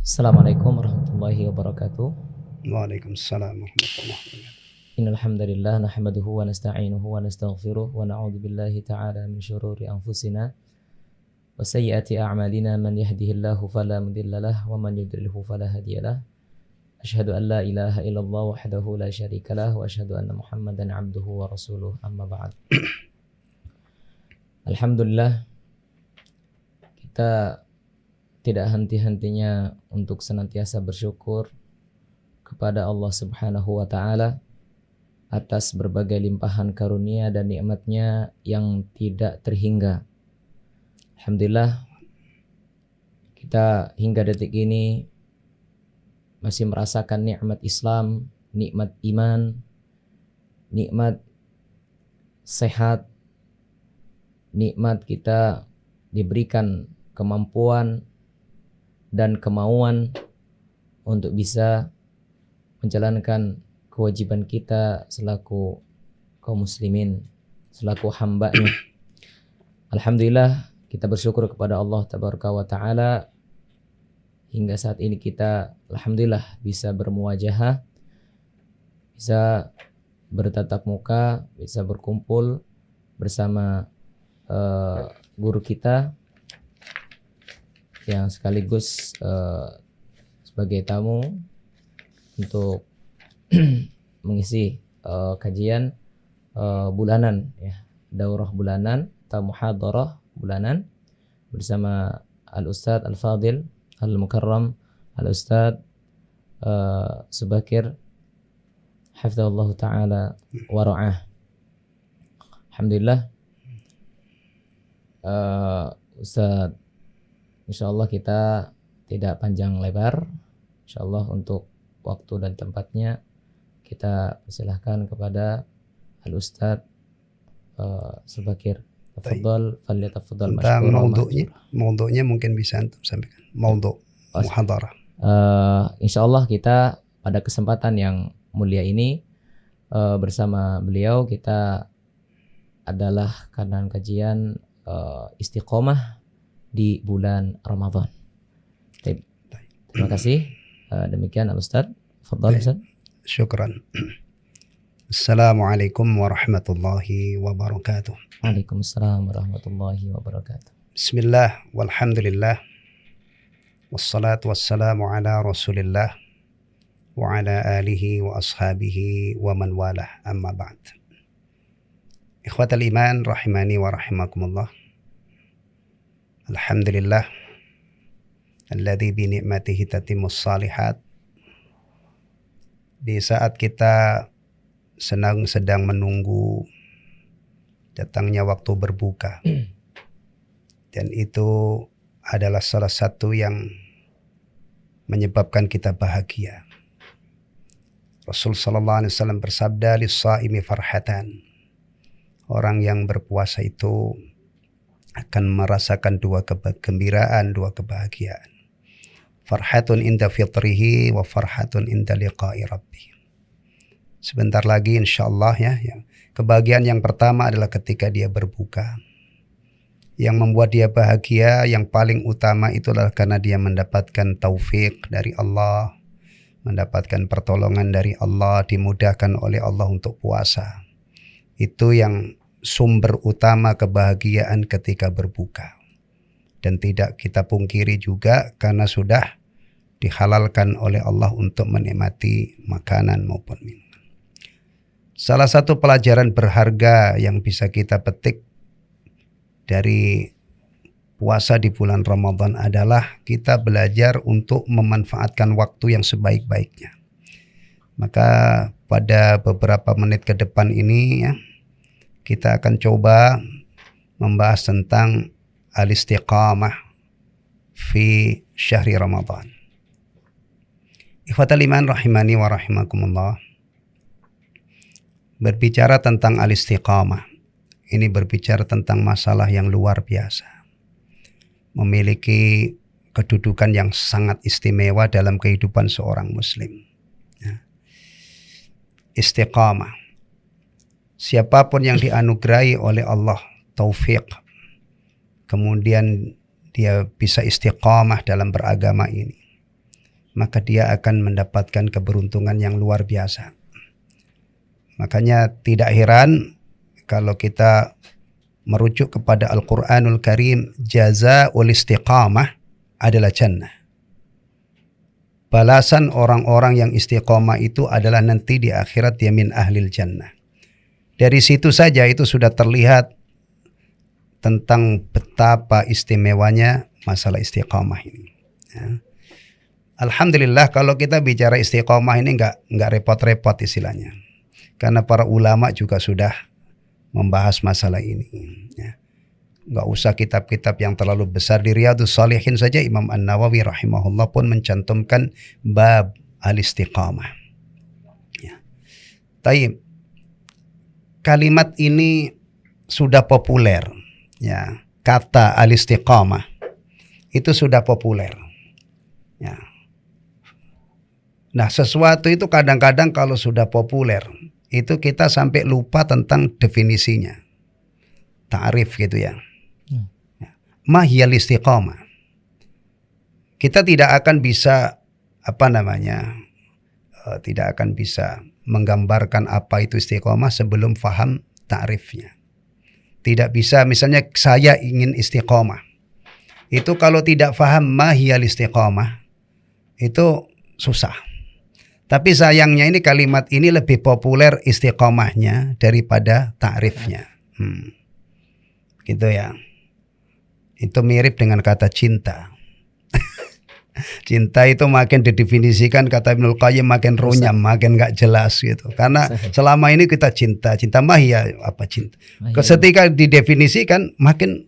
Assalamualaikum warahmatullahi wabarakatuh. Waalaikumsalam warahmatullahi wabarakatuh. Innal hamdalillah nahmaduhu wa nasta'inuhu wa nastaghfiruh wa na'udzu billahi ta'ala min shururi anfusina wa sayyiati a'malina man yahdihillahu fala mudilla lahu wa man yudlilhu fala hadiyalah. Asyhadu an la ilaha illallah wahdahu la syarikalah wa asyhadu anna Muhammadan 'abduhu wa rasuluh. Amma ba'd. Alhamdulillah, kita tidak henti-hentinya untuk senantiasa bersyukur kepada Allah Subhanahu wa taala atas berbagai limpahan karunia dan nikmatnya yang tidak terhingga. Alhamdulillah, kita hingga detik ini masih merasakan nikmat Islam, nikmat iman, nikmat sehat, nikmat kita diberikan kemampuan dan kemauan untuk bisa menjalankan kewajiban kita selaku kaum muslimin, selaku hambanya. Alhamdulillah, kita bersyukur kepada Allah Tabaraka wa Ta'ala hingga saat ini kita alhamdulillah bisa bermuwajahah, bisa bertatap muka, bisa berkumpul bersama guru kita yang sekaligus sebagai tamu untuk mengisi kajian bulanan, ya, daurah bulanan atau muhadarah bulanan bersama Al-Ustadz Al-Fadil Al-Mukarram Al-Ustadz Subakir hafizahullah ta'ala wa ra'ah. Alhamdulillah, Ustadz, insyaallah kita tidak panjang lebar. Insyaallah untuk waktu dan tempatnya kita persilahkan kepada Al-Ustadz Subakir. Tafadhal, falyatafaddal Tentang mashkura. maudhu'nya mungkin bisa antum sampaikan. Maudhu' muhadarah. Insyaallah kita pada kesempatan yang mulia ini bersama beliau kita adalah kanan kajian istiqomah di bulan Ramadan. Terima kasih. Demikian Al-Ustadz. Fadhal Ustadz. Syukran. Assalamualaikum warahmatullahi wabarakatuh. Waalaikumsalam warahmatullahi wabarakatuh. Bismillah walhamdulillah wassalatu wassalamu ala rasulillah wa ala alihi wa ashabihi wa man walah, amma ba'd. Ikhwatal iman rahimani wa rahimakumullah. Alhamdulillah alladzi bi ni'matihi tatimmus shalihat. Di saat kita sedang menunggu datangnya waktu berbuka, dan itu adalah salah satu yang menyebabkan kita bahagia. Rasul sallallahu alaihi wasallam bersabda, lis-shaimi farhatan. Orang yang berpuasa itu akan merasakan dua kegembiraan, dua kebahagiaan. Farhatun inda fitrihi wa farhatun inda liqa'i rabbih. Sebentar lagi insyaallah ya. Kebahagiaan yang pertama adalah ketika dia berbuka. Yang membuat dia bahagia yang paling utama itu adalah karena dia mendapatkan taufik dari Allah, mendapatkan pertolongan dari Allah, dimudahkan oleh Allah untuk puasa. Itu yang sumber utama kebahagiaan ketika berbuka. Dan tidak kita pungkiri juga karena sudah dihalalkan oleh Allah untuk menikmati makanan maupun minuman. Salah satu pelajaran berharga yang bisa kita petik dari puasa di bulan Ramadan adalah kita belajar untuk memanfaatkan waktu yang sebaik-baiknya. Maka pada beberapa menit ke depan ini ya, kita akan coba membahas tentang al-istiqamah fi syahri Ramadan. Ikhwatal iman rahimani wa rahimakumullah. Berbicara tentang al-istiqamah, ini berbicara tentang masalah yang luar biasa. Memiliki kedudukan yang sangat istimewa dalam kehidupan seorang muslim. Istiqamah. Siapapun yang dianugerahi oleh Allah taufik, kemudian dia bisa istiqamah dalam beragama ini, maka dia akan mendapatkan keberuntungan yang luar biasa. Makanya tidak heran kalau kita merujuk kepada Al-Quranul Karim, jazaa'ul istiqamah adalah jannah. Balasan orang-orang yang istiqamah itu adalah nanti di akhirat dia min ahlil jannah. Dari situ saja itu sudah terlihat tentang betapa istimewanya masalah istiqamah ini. Ya. Alhamdulillah kalau kita bicara istiqamah ini nggak repot-repot istilahnya. Karena para ulama juga sudah membahas masalah ini. Ya. Nggak usah kitab-kitab yang terlalu besar. Di Riyadhus Shalihin saja Imam An-Nawawi rahimahullah pun mencantumkan bab al-istiqamah. Ya. Taib. Kalimat ini sudah populer. Ya. Kata al-istiqamah itu sudah populer. Ya. Nah, sesuatu itu kadang-kadang kalau sudah populer, itu kita sampai lupa tentang definisinya. Ta'rif gitu ya. Ma hiyal istiqamah. Kita tidak akan bisa tidak akan bisa menggambarkan apa itu istiqamah sebelum faham ta'rifnya. Tidak bisa misalnya saya ingin istiqamah. Itu kalau tidak faham ma hiyal istiqamah itu susah. Tapi sayangnya ini kalimat ini lebih populer istiqamahnya daripada ta'rifnya. Gitu ya. Itu mirip dengan kata cinta. Cinta itu makin didefinisikan kata Ibnul Qayyim makin runyam, makin gak jelas gitu. Karena selama ini kita cinta mah ya apa cinta. Ketika didefinisikan makin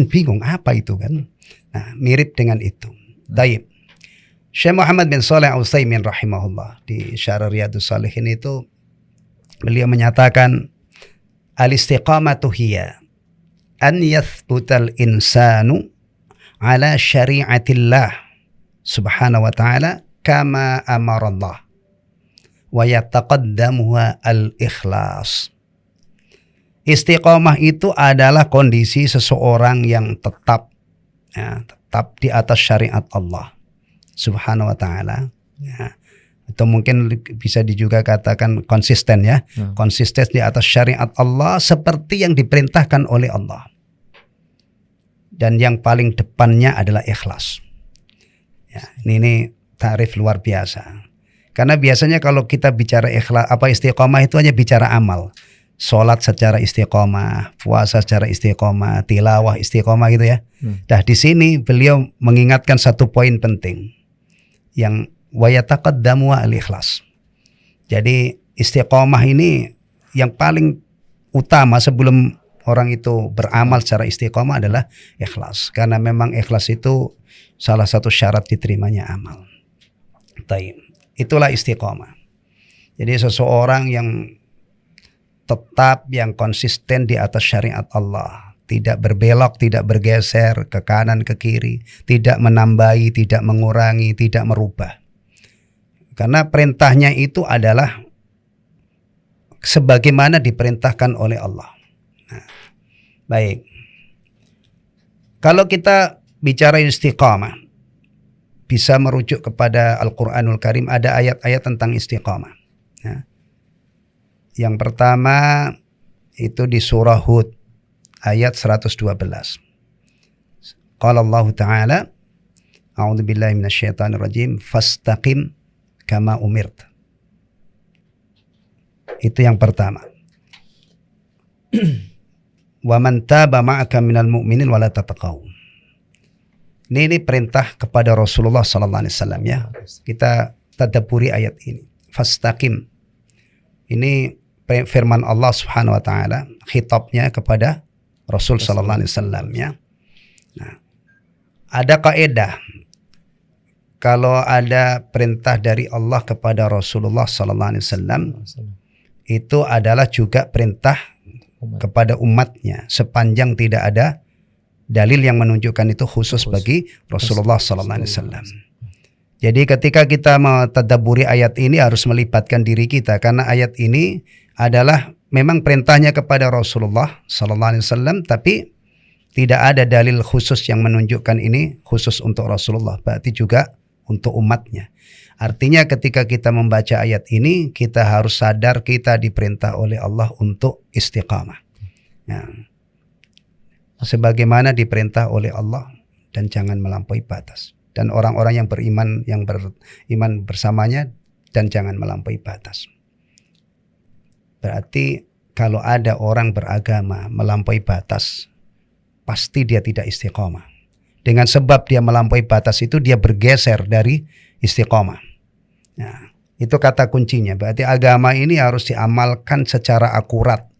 bingung apa itu kan. Nah, mirip dengan itu. Taib. Syekh Muhammad bin Shalih Al-Utsaimin rahimahullah di Syarah Riyadhus Shalihin itu beliau menyatakan al-istiqamatu hiya an yathbutal insanu ala syari'atillah subhanahu wa ta'ala kama amarallah wa yataqaddamuha al-ikhlas. Istiqamah itu adalah kondisi seseorang yang tetap di atas syariat Allah subhanahu wa ta'ala ya. Atau mungkin bisa juga katakan konsisten ya. Konsisten di atas syariat Allah seperti yang diperintahkan oleh Allah. Dan yang paling depannya adalah ikhlas. Ya, ini tarif luar biasa. Karena biasanya kalau kita bicara ikhlas, istiqomah itu hanya bicara amal. Sholat secara istiqomah, puasa secara istiqomah, tilawah istiqomah gitu ya. Nah di sini beliau mengingatkan satu poin penting yang wa yataqaddamu al-ikhlas. Jadi istiqomah ini yang paling utama sebelum orang itu beramal secara istiqomah adalah ikhlas. Karena memang ikhlas itu salah satu syarat diterimanya amal. Taib. Itulah istiqomah. Jadi seseorang yang tetap, yang konsisten di atas syariat Allah. Tidak berbelok, tidak bergeser ke kanan, ke kiri. Tidak menambahi, tidak mengurangi, tidak merubah. Karena perintahnya itu adalah sebagaimana diperintahkan oleh Allah. Nah, baik. Kalau kita bicara istiqamah, bisa merujuk kepada Al-Quranul Karim, ada ayat-ayat tentang istiqamah. Ya. Yang pertama itu di surah Hud ayat 112. Qala Allah Ta'ala, a'udzu billahi minasyaitonir rajim, fastaqim kama umirt. Itu yang pertama. Wa man taba ma'aka minal mu'minin wala tataqaw. Ini perintah kepada Rasulullah sallallahu alaihi wasallam ya. Kita tadabburi ayat ini. Fastaqim. Ini firman Allah Subhanahu wa taala, khitabnya kepada Rasul sallallahu alaihi wasallam ya. Nah, ada kaidah kalau ada perintah dari Allah kepada Rasulullah sallallahu alaihi wasallam itu adalah juga perintah kepada umatnya sepanjang tidak ada dalil yang menunjukkan itu khusus bagi Rasulullah sallallahu alaihi wasallam. Jadi ketika kita mentadabburi ayat ini harus melibatkan diri kita karena ayat ini adalah memang perintahnya kepada Rasulullah sallallahu alaihi wasallam tapi tidak ada dalil khusus yang menunjukkan ini khusus untuk Rasulullah. Berarti juga untuk umatnya. Artinya ketika kita membaca ayat ini, kita harus sadar kita diperintah oleh Allah untuk istiqamah. Ya. Sebagaimana diperintah oleh Allah, dan jangan melampaui batas. Dan orang-orang yang beriman, yang beriman bersamanya, dan jangan melampaui batas. Berarti kalau ada orang beragama melampaui batas, pasti dia tidak istiqamah. Dengan sebab dia melampaui batas itu, dia bergeser dari istiqamah. Nah, itu kata kuncinya. Berarti agama ini harus diamalkan secara akurat.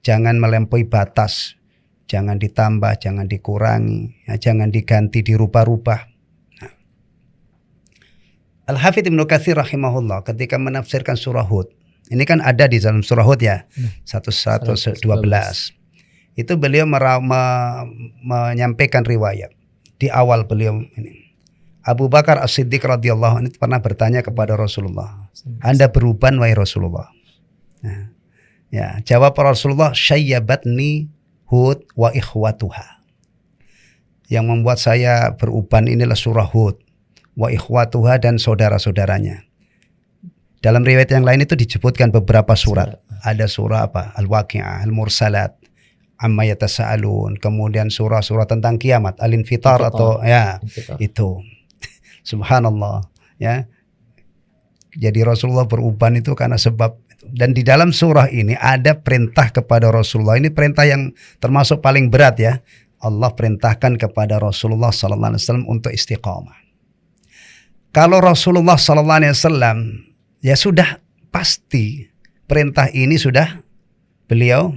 Jangan melampaui batas. Jangan ditambah, jangan dikurangi, ya, jangan diganti, dirubah-rubah. Nah. Al-Hafidz Ibnu Katsir rahimahullah ketika menafsirkan surah Hud. Ini kan ada di dalam surah Hud ya. 112. Itu beliau menyampaikan riwayat. Di awal beliau ini. Abu Bakar As-Siddiq radhiyallahu anhu pernah bertanya kepada Rasulullah, Anda beruban wahai Rasulullah? Nah, ya, jawab Rasulullah, syayyabatni Hud wa ikhwatuha. Yang membuat saya beruban inilah surah Hud, wa ikhwatuha, dan saudara-saudaranya. Dalam riwayat yang lain itu disebutkan beberapa surat. Ada surah apa? Al-Waqi'ah, Al-Mursalat, Amma yatasa'alun, kemudian surah-surah tentang kiamat, Al-Infitar atau ya itu. Subhanallah, ya. Jadi Rasulullah beruban itu karena sebab itu. Dan di dalam surah ini ada perintah kepada Rasulullah. Ini perintah yang termasuk paling berat ya. Allah perintahkan kepada Rasulullah SAW untuk istiqamah. Kalau Rasulullah SAW ya sudah pasti perintah ini sudah beliau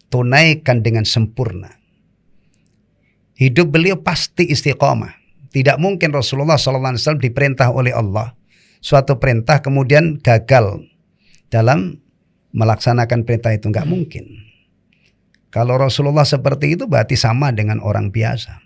tunaikan dengan sempurna. Hidup beliau pasti istiqamah. Tidak mungkin Rasulullah SAW diperintah oleh Allah suatu perintah kemudian gagal dalam melaksanakan perintah itu. Nggak mungkin. Kalau Rasulullah seperti itu berarti sama dengan orang biasa.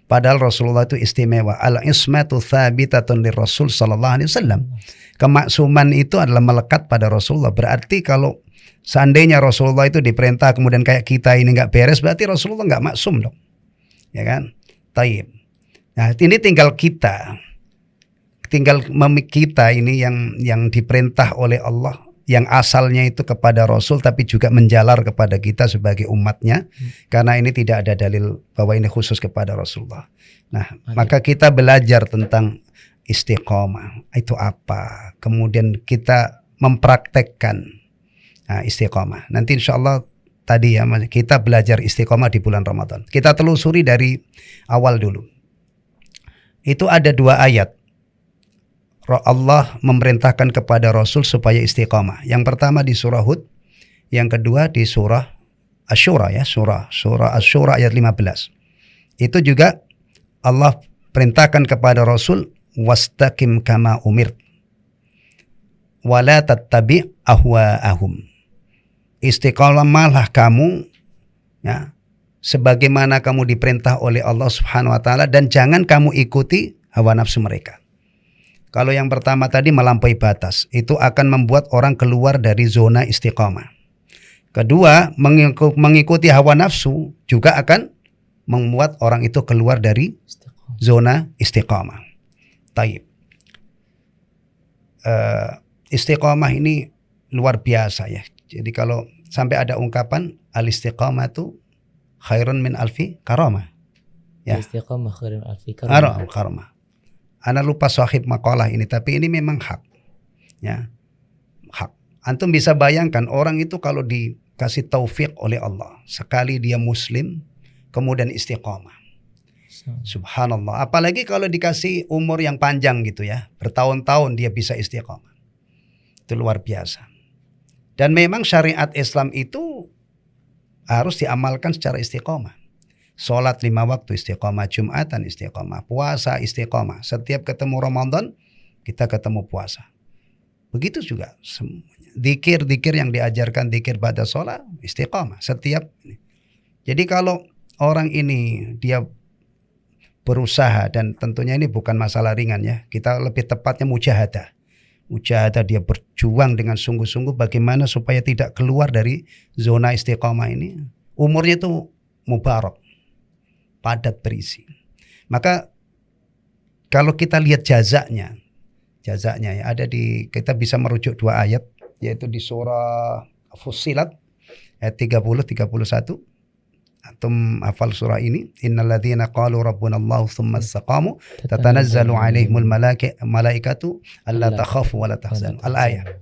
Padahal Rasulullah itu istimewa. Al-ismatu thabitatun lirrasul sallallahu alaihi wasallam. Kemaksuman itu adalah melekat pada Rasulullah. Berarti kalau seandainya Rasulullah itu diperintah kemudian kayak kita ini nggak beres, berarti Rasulullah nggak maksum dong. Ya kan? Taib. Nah, ini tinggal kita ini yang diperintah oleh Allah, yang asalnya itu kepada Rasul tapi juga menjalar kepada kita sebagai umatnya, karena ini tidak ada dalil bahwa ini khusus kepada Rasulullah. Nah, maka kita belajar tentang istiqomah itu apa, kemudian kita mempraktekkan istiqomah. Nanti insya Allah tadi ya kita belajar istiqomah di bulan Ramadan. Kita telusuri dari awal dulu. Itu ada 2 ayat. Allah memerintahkan kepada Rasul supaya istiqamah. Yang pertama di surah Hud, yang kedua di surah Asy-Syura ya, surah Asy-Syura ayat 15. Itu juga Allah perintahkan kepada Rasul wastaqim kama umir wala tattabi ahwaahum. Istiqamahlah kamu ya, sebagaimana kamu diperintah oleh Allah Subhanahu wa taala, dan jangan kamu ikuti hawa nafsu mereka. Kalau yang pertama tadi melampaui batas, itu akan membuat orang keluar dari zona istiqamah. Kedua, mengikuti hawa nafsu juga akan membuat orang itu keluar dari zona istiqamah. Taib. Istiqamah ini luar biasa ya. Jadi kalau sampai ada ungkapan al-istiqamatu khairun min alfi karamah. Ya. Istiqamah khairun alfi karamah. Ana lupa sahib makalah ini, tapi ini memang hak. Ya. Hak. Antum bisa bayangkan orang itu kalau dikasih taufik oleh Allah, sekali dia muslim, kemudian istiqamah. Subhanallah. Apalagi kalau dikasih umur yang panjang gitu ya, bertahun-tahun dia bisa istiqamah. Itu luar biasa. Dan memang syariat Islam itu harus diamalkan secara istiqamah. Sholat 5 waktu istiqamah, Jumatan istiqamah, puasa istiqamah. Setiap ketemu Ramadan kita ketemu puasa. Begitu juga semuanya. Dzikir yang diajarkan, dzikir pada sholat istiqamah setiap. Jadi kalau orang ini dia berusaha, dan tentunya ini bukan masalah ringan ya, kita lebih tepatnya mujahadah. Mujahadah, dia berjuang dengan sungguh-sungguh bagaimana supaya tidak keluar dari zona istiqamah ini. Umurnya itu mubarak, padat berisi. Maka kalau kita lihat jazanya ya ada kita bisa merujuk 2 ayat, yaitu di surah Fussilat ayat 30-31. Antum hafal surah ini, innalladzina qalu rabbunallahu tsumma istaqamu tatanazzalu alaihimul malaikatu alla takhafu wa la tahzanu. Al-ayah.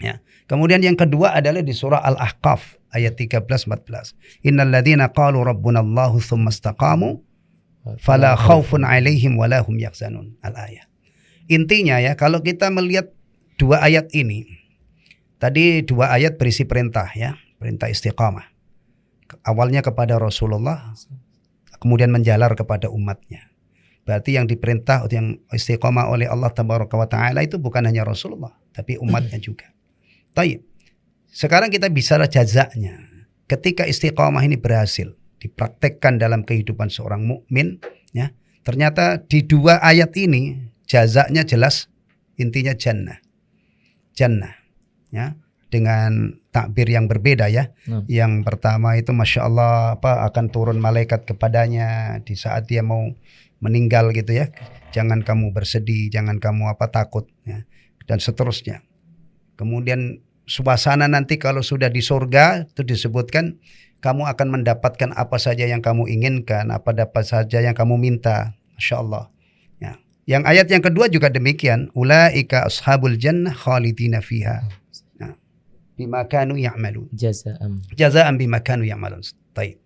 Ya. Kemudian yang kedua adalah di surah Al-Ahqaf ayat 13-14. Innalladzina qalu rabbunallahu tsumma istaqamu fala khaufun alaihim wa la hum yahzanun. Al-ayah. Intinya ya, kalau kita melihat 2 ayat ini, tadi 2 ayat berisi perintah ya, perintah istiqamah. Awalnya kepada Rasulullah, kemudian menjalar kepada umatnya. Berarti yang diperintah, yang istiqamah oleh Allah Tabaraka wa Ta'ala itu bukan hanya Rasulullah, tapi umatnya juga. Taib. Sekarang kita bicara jazaknya. Ketika istiqamah ini berhasil dipraktekkan dalam kehidupan seorang mukmin, ya, ternyata di 2 ayat ini jazaknya jelas, intinya jannah. Jannah, ya. Dengan takbir yang berbeda ya. Yang pertama itu Masya Allah akan turun malaikat kepadanya di saat dia mau meninggal gitu ya. Jangan kamu bersedih, jangan kamu takut ya, dan seterusnya. Kemudian suasana nanti kalau sudah di surga itu disebutkan kamu akan mendapatkan apa saja yang kamu inginkan, apa dapat saja yang kamu minta. Masya Allah ya. Yang ayat yang kedua juga demikian, ulaika ashabul jannah khalidina fiha bima kanu ya'malun. Jazaan bima kanu ya'malun. Baik.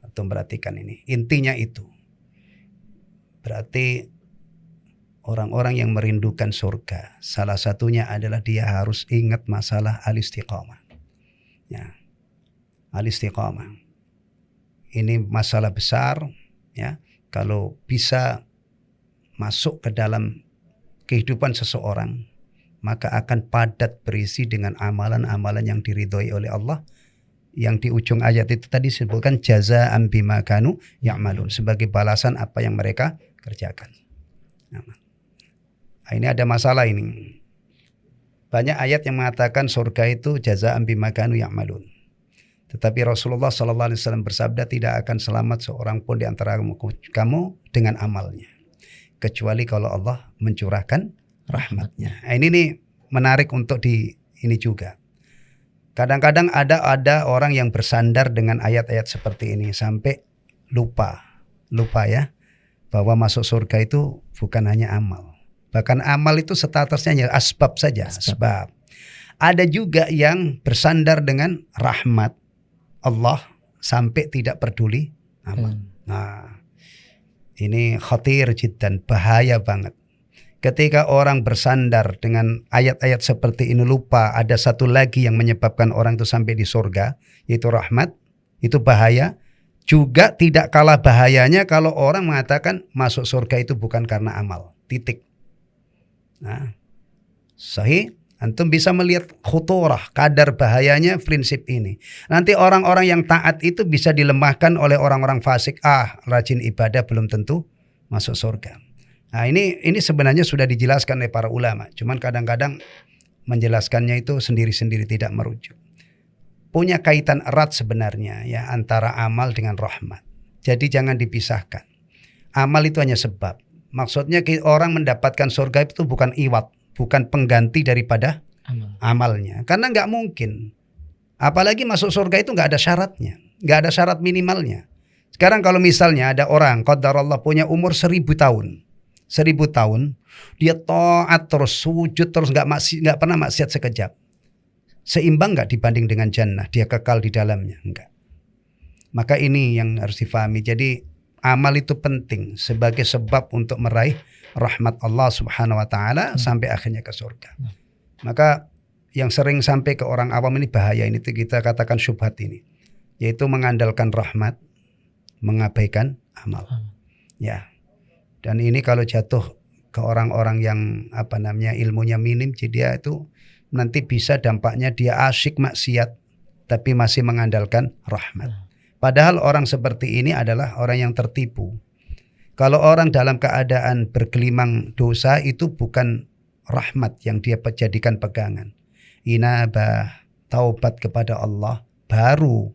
Antum perhatikan ini. Intinya itu. Berarti orang-orang yang merindukan surga, salah satunya adalah dia harus ingat masalah al-istiqamah. Ya. Al-istiqamah. Ini masalah besar ya. Kalau bisa masuk ke dalam kehidupan seseorang, maka akan padat berisi dengan amalan-amalan yang diridhoi oleh Allah. Yang di ujung ayat itu tadi disebutkan jazaa'an bima kanu ya'malun, sebagai balasan apa yang mereka kerjakan. Nah, ini ada masalah ini. Banyak ayat yang mengatakan surga itu jazaa'an bima kanu ya'malun. Tetapi Rasulullah SAW bersabda, tidak akan selamat seorang pun di antara kamu dengan amalnya, kecuali kalau Allah mencurahkan rahmatnya. Nah, ini nih menarik untuk ini juga. Kadang-kadang ada orang yang bersandar dengan ayat-ayat seperti ini sampai lupa ya, bahwa masuk surga itu bukan hanya amal. Bahkan amal itu statusnya hanya asbab saja, asbab. Ada juga yang bersandar dengan rahmat Allah sampai tidak peduli amal. Nah, ini khatir jiddan, bahaya banget. Ketika orang bersandar dengan ayat-ayat seperti ini, lupa ada satu lagi yang menyebabkan orang itu sampai di surga, yaitu rahmat. Itu bahaya. Juga tidak kalah bahayanya kalau orang mengatakan masuk surga itu bukan karena amal. Titik. Nah, sahih. Antum bisa melihat khuturah, kadar bahayanya prinsip ini. Nanti orang-orang yang taat itu bisa dilemahkan oleh orang-orang fasik. Rajin ibadah belum tentu masuk surga. Nah, ini sebenarnya sudah dijelaskan oleh para ulama. Cuman kadang-kadang menjelaskannya itu sendiri-sendiri, tidak merujuk. Punya kaitan erat sebenarnya ya antara amal dengan rahmat. Jadi jangan dipisahkan. Amal itu hanya sebab. Maksudnya orang mendapatkan surga itu bukan iwat, bukan pengganti daripada amalnya. Karena nggak mungkin. Apalagi masuk surga itu nggak ada syaratnya, nggak ada syarat minimalnya. Sekarang kalau misalnya ada orang qadarullah punya umur 1000 tahun. 1000 tahun dia taat terus, sujud terus, nggak pernah maksiat sekejap. Seimbang nggak dibanding dengan jannah? Dia kekal di dalamnya? Enggak. Maka ini yang harus difahami. Jadi amal itu penting sebagai sebab untuk meraih rahmat Allah Subhanahu wa taala sampai akhirnya ke surga. Maka yang sering sampai ke orang awam ini bahaya, ini kita katakan syubhat ini, yaitu mengandalkan rahmat, mengabaikan amal. Ya. Dan ini kalau jatuh ke orang-orang yang ilmunya minim, jadi dia itu nanti bisa dampaknya dia asyik maksiat tapi masih mengandalkan rahmat. Padahal orang seperti ini adalah orang yang tertipu. Kalau orang dalam keadaan bergelimang dosa itu bukan rahmat yang dia jadikan pegangan. Inabah, taubat kepada Allah, baru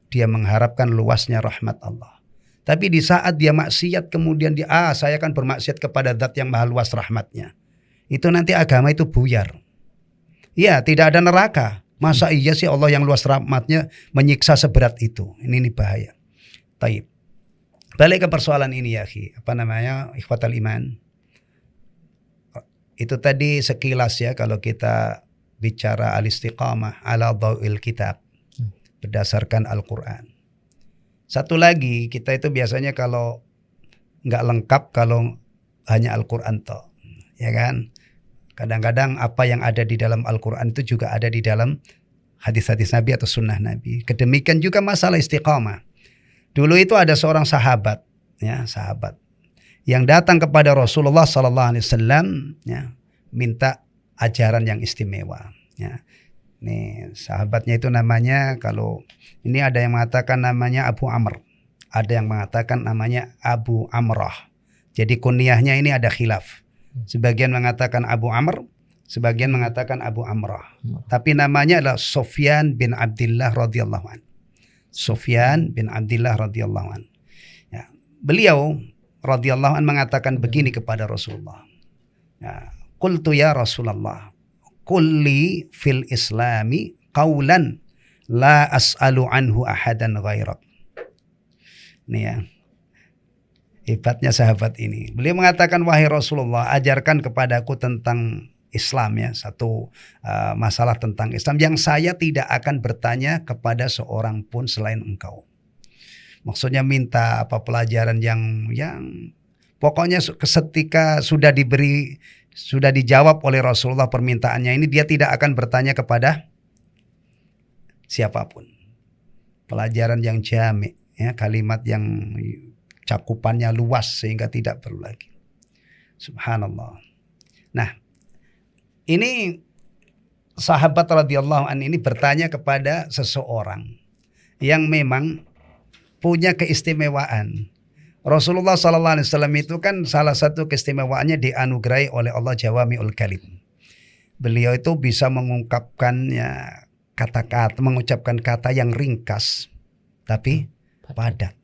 dia mengharapkan luasnya rahmat Allah. Tapi di saat dia maksiat kemudian saya akan bermaksiat kepada zat yang maha luas rahmatnya. Itu nanti agama itu buyar. Ya, tidak ada neraka. Masa iya sih Allah yang luas rahmatnya menyiksa seberat itu? Ini bahaya. Taib. Balik ke persoalan ini ya, ikhwatal iman. Itu tadi sekilas ya, kalau kita bicara al-istiqamah ala dhawil kitab, berdasarkan Al-Quran. Satu lagi, kita itu biasanya kalau nggak lengkap kalau hanya Al-Quran toh, ya kan? Kadang-kadang apa yang ada di dalam Al-Quran itu juga ada di dalam hadis-hadis Nabi atau sunnah Nabi. Kedemikian juga masalah istiqamah. Dulu itu ada seorang sahabat yang datang kepada Rasulullah SAW, ya, minta ajaran yang istimewa. Ya. Nih sahabatnya itu namanya, kalau ini ada yang mengatakan namanya Abu Amr, ada yang mengatakan namanya Abu Amrah. Jadi kunyahnya ini ada khilaf. Sebagian mengatakan Abu Amr, sebagian mengatakan Abu Amrah. Tapi namanya adalah Sufyan bin Abdullah radhiyallahu an. Sufyan bin Abdullah radhiyallahu an. Ya, beliau radhiyallahu an mengatakan begini kepada Rasulullah. Ya, qultu ya Rasulullah, kulli fil islami qawlan la as'alu anhu ahadan ghairak. Ini ya, hebatnya sahabat ini. Beliau mengatakan, wahai Rasulullah, ajarkan kepadaku tentang Islam ya, satu masalah tentang Islam yang saya tidak akan bertanya kepada seorang pun selain engkau. Maksudnya minta apa pelajaran yang pokoknya ketika sudah dijawab oleh Rasulullah permintaannya ini, dia tidak akan bertanya kepada siapapun. Pelajaran yang jami', ya, kalimat yang cakupannya luas sehingga tidak perlu lagi. Subhanallah. Nah, ini sahabat radhiyallahu an ini bertanya kepada seseorang yang memang punya keistimewaan. Rasulullah SAW itu kan salah satu keistimewaannya dianugerahi oleh Allah jawami'ul kalim. Beliau itu bisa mengungkapkannya kata-kata, mengucapkan kata yang ringkas tapi padat.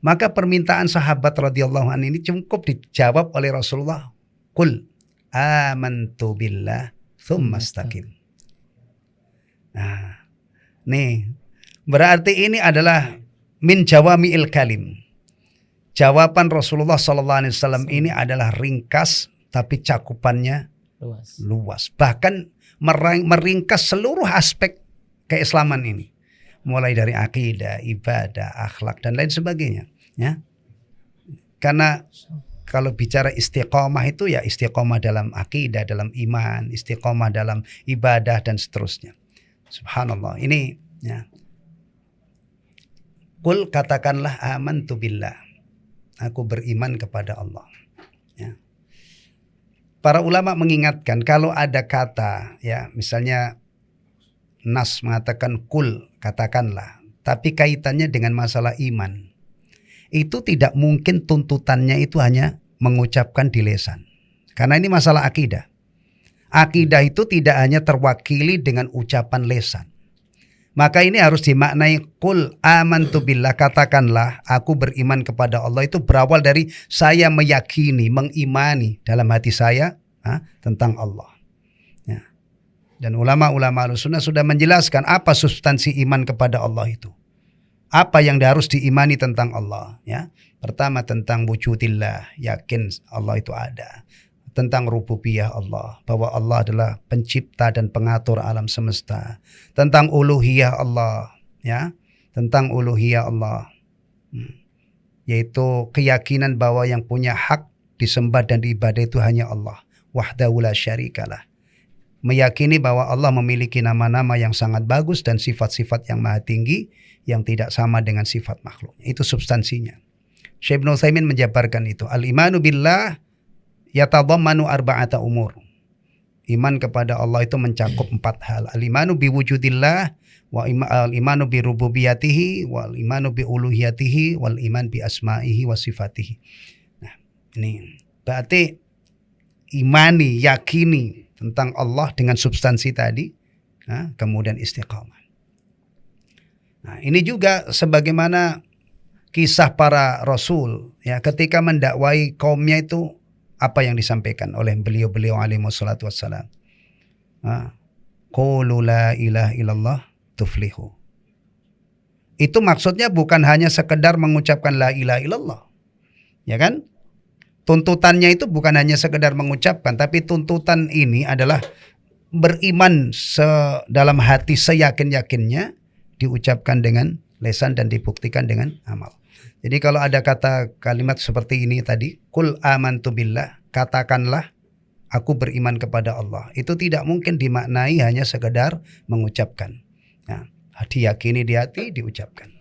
Maka permintaan sahabat radhiyallahu anhu ini cukup dijawab oleh Rasulullah. Qul amantu billah tsumma istaqim. Nah, nih berarti ini adalah min jawami'il kalim. Jawaban Rasulullah SAW ini adalah ringkas tapi cakupannya luas. Bahkan meringkas seluruh aspek keislaman ini. Mulai dari akidah, ibadah, akhlak dan lain sebagainya. Ya. Karena kalau bicara istiqomah itu ya istiqomah dalam akidah, dalam iman, istiqomah dalam ibadah dan seterusnya. Subhanallah. Ini ya. Qul, katakanlah amantu billah. Aku beriman kepada Allah. Ya. Para ulama mengingatkan kalau ada kata, ya misalnya nas mengatakan kul, katakanlah, tapi kaitannya dengan masalah iman, itu tidak mungkin tuntutannya itu hanya mengucapkan di lisan. Karena ini masalah akidah. Akidah itu tidak hanya terwakili dengan ucapan lisan. Maka ini harus dimaknai qul amantu billah, katakanlah aku beriman kepada Allah, itu berawal dari saya meyakini, mengimani dalam hati saya tentang Allah. Ya. Dan ulama-ulama Ahlussunnah sudah menjelaskan apa substansi iman kepada Allah itu. Apa yang harus diimani tentang Allah. Ya. Pertama tentang wujudillah, yakin Allah itu ada. Tentang rububiyah Allah, bahwa Allah adalah pencipta dan pengatur alam semesta. Tentang uluhiyah Allah, ya, tentang uluhiyah Allah, yaitu keyakinan bahwa yang punya hak disembah dan diibadah itu hanya Allah, wahdahu la syarikalah. Meyakini bahwa Allah memiliki nama-nama yang sangat bagus dan sifat-sifat yang maha tinggi yang tidak sama dengan sifat makhluknya. Itu substansinya. Syekh Ibnu Utsaimin menjabarkan itu. Al-imanu billah yatadammanu arba'ata umur. Iman kepada Allah itu mencakup 4 hal. Al-imanu biwujudillah, al-imanu bi rububiyatihi, wal imanu bi uluhiyatihi, wal iman bi asma'ihi wa sifatihi. Nah, ini berarti imani, yakini tentang Allah dengan substansi tadi, kemudian istiqamah. Nah, ini juga sebagaimana kisah para rasul ya ketika mendakwai kaumnya itu apa yang disampaikan oleh beliau-beliau alaihi wassalatu wassalam. Qulu la ilaha illallah tuflihu. Itu maksudnya bukan hanya sekedar mengucapkan la ilaha illallah. Ya kan? Tuntutannya itu bukan hanya sekedar mengucapkan, tapi tuntutan ini adalah beriman dalam hati seyakin-yakinnya, diucapkan dengan lisan dan dibuktikan dengan amal. Jadi kalau ada kalimat seperti ini tadi, Qul amantu billah, katakanlah aku beriman kepada Allah. Itu tidak mungkin dimaknai hanya sekedar mengucapkan. Nah, diyakini di hati, diucapkan.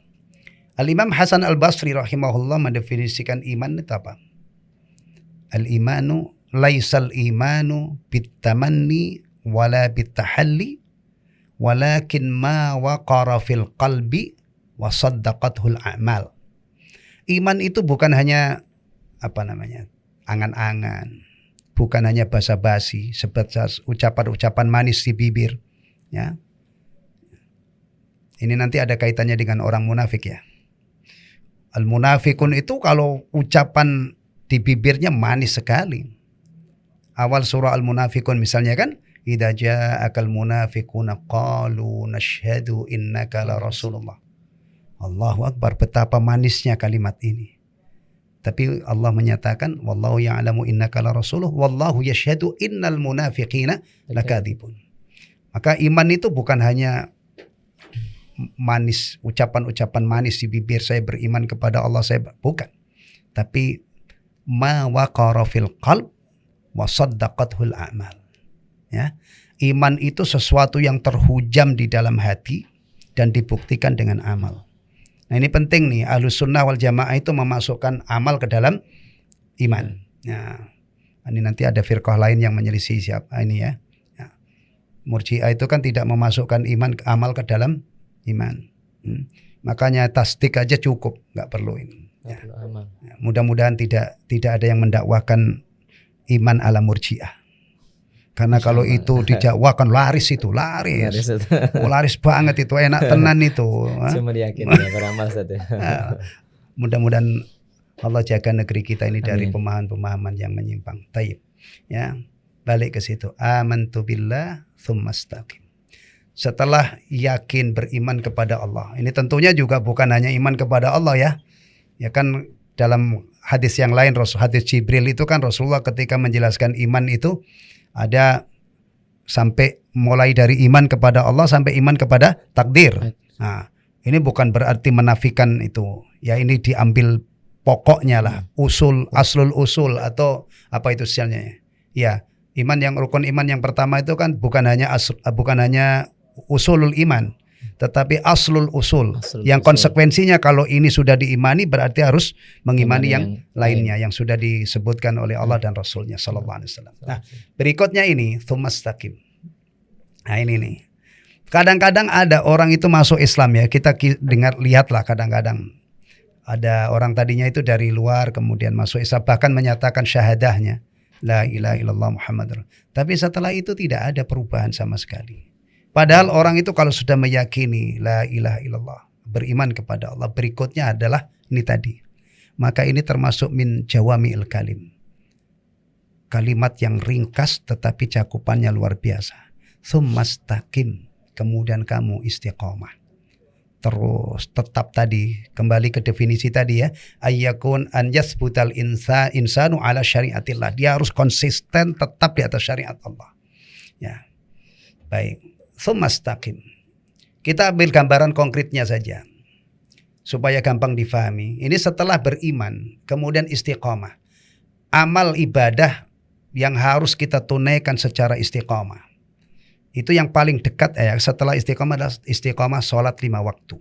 Al-Imam Hasan Al-Basri rahimahullah mendefinisikan iman itu apa? Al-imanu laisal imanu bitamanni wala bitahalli walakin ma waqara fil qalbi wa saddaqathul a'mal. Iman itu bukan hanya angan-angan, bukan hanya basa-basi, sebatas ucapan-ucapan manis di bibir, ya. Ini nanti ada kaitannya dengan orang munafik ya. Al-munafikun itu kalau ucapan di bibirnya manis sekali. Awal surah Al-Munafikun misalnya kan, idza ja'akal munafiquna qalu nashhadu innaka la rasulullah. Allahu Akbar, betapa manisnya kalimat ini. Tapi Allah menyatakan wallahu ya'lamu innaka la rasuluh wallahu yashhadu innal munafiqina lakadzibun. Maka iman itu bukan hanya manis, ucapan-ucapan manis di bibir, saya beriman kepada Allah, bukan. Tapi ma waqara fil qalb wa saddaqathul a'mal. Ya. Iman itu sesuatu yang terhujam di dalam hati dan dibuktikan dengan amal. Nah ini penting nih, Ahlus Sunnah wal Jamaah itu memasukkan amal ke dalam iman. Nah, ini nanti ada firqah lain yang menyelisih siapa ini ya. Murji'ah itu kan tidak memasukkan amal ke dalam iman. Makanya tasdik aja cukup, nggak perlu ini. Ya. Mudah-mudahan tidak ada yang mendakwakan iman ala Murji'ah. Karena kalau itu didakwakan laris. Laris banget itu, enak tenan itu. Cuma diyakin ya, beramal saja. Mudah-mudahan Allah jaga negeri kita ini dari pemahaman-pemahaman yang menyimpang. Taib. Ya, balik ke situ. Amantu billah tsumma istaqim. Setelah yakin beriman kepada Allah. Ini tentunya juga bukan hanya iman kepada Allah ya. Ya kan dalam hadis yang lain, hadis Jibril itu kan Rasulullah ketika menjelaskan iman itu ada sampai mulai dari iman kepada Allah sampai iman kepada takdir. Nah, ini bukan berarti menafikan itu. Ya ini diambil pokoknya lah, aslul usul atau apa itu istilahnya. Ya, rukun iman yang pertama itu kan bukan hanya usulul iman, tetapi aslul usul. Yang konsekuensinya kalau ini sudah diimani berarti harus mengimani yang lainnya yang sudah disebutkan oleh Allah dan Rasulnya sallallahu alaihi wasallam. Nah, berikutnya ini tsumastaqim. Nah, ini nih. Kadang-kadang ada orang itu masuk Islam ya. Kita lihatlah kadang-kadang ada orang tadinya itu dari luar kemudian masuk Islam, bahkan menyatakan syahadahnya la ilaha illallah Muhammadur. Tapi setelah itu tidak ada perubahan sama sekali. Padahal orang itu kalau sudah meyakini la ilaha illallah, beriman kepada Allah, berikutnya adalah ini tadi. Maka ini termasuk min jawami'il kalim. Kalimat yang ringkas tetapi cakupannya luar biasa. Tsumastaqim, kemudian kamu istiqomah. Terus tetap tadi, kembali ke definisi tadi ya, ayyakun an yasbutal insanu ala syariatillah. Dia harus konsisten tetap di atas syariat Allah. Ya. Baik. Tsumastaqim. Kita ambil gambaran konkretnya saja supaya gampang difahami. Ini setelah beriman, kemudian istiqomah. Amal ibadah yang harus kita tunaikan secara istiqomah. Itu yang paling dekat setelah istiqomah adalah istiqomah sholat 5 waktu.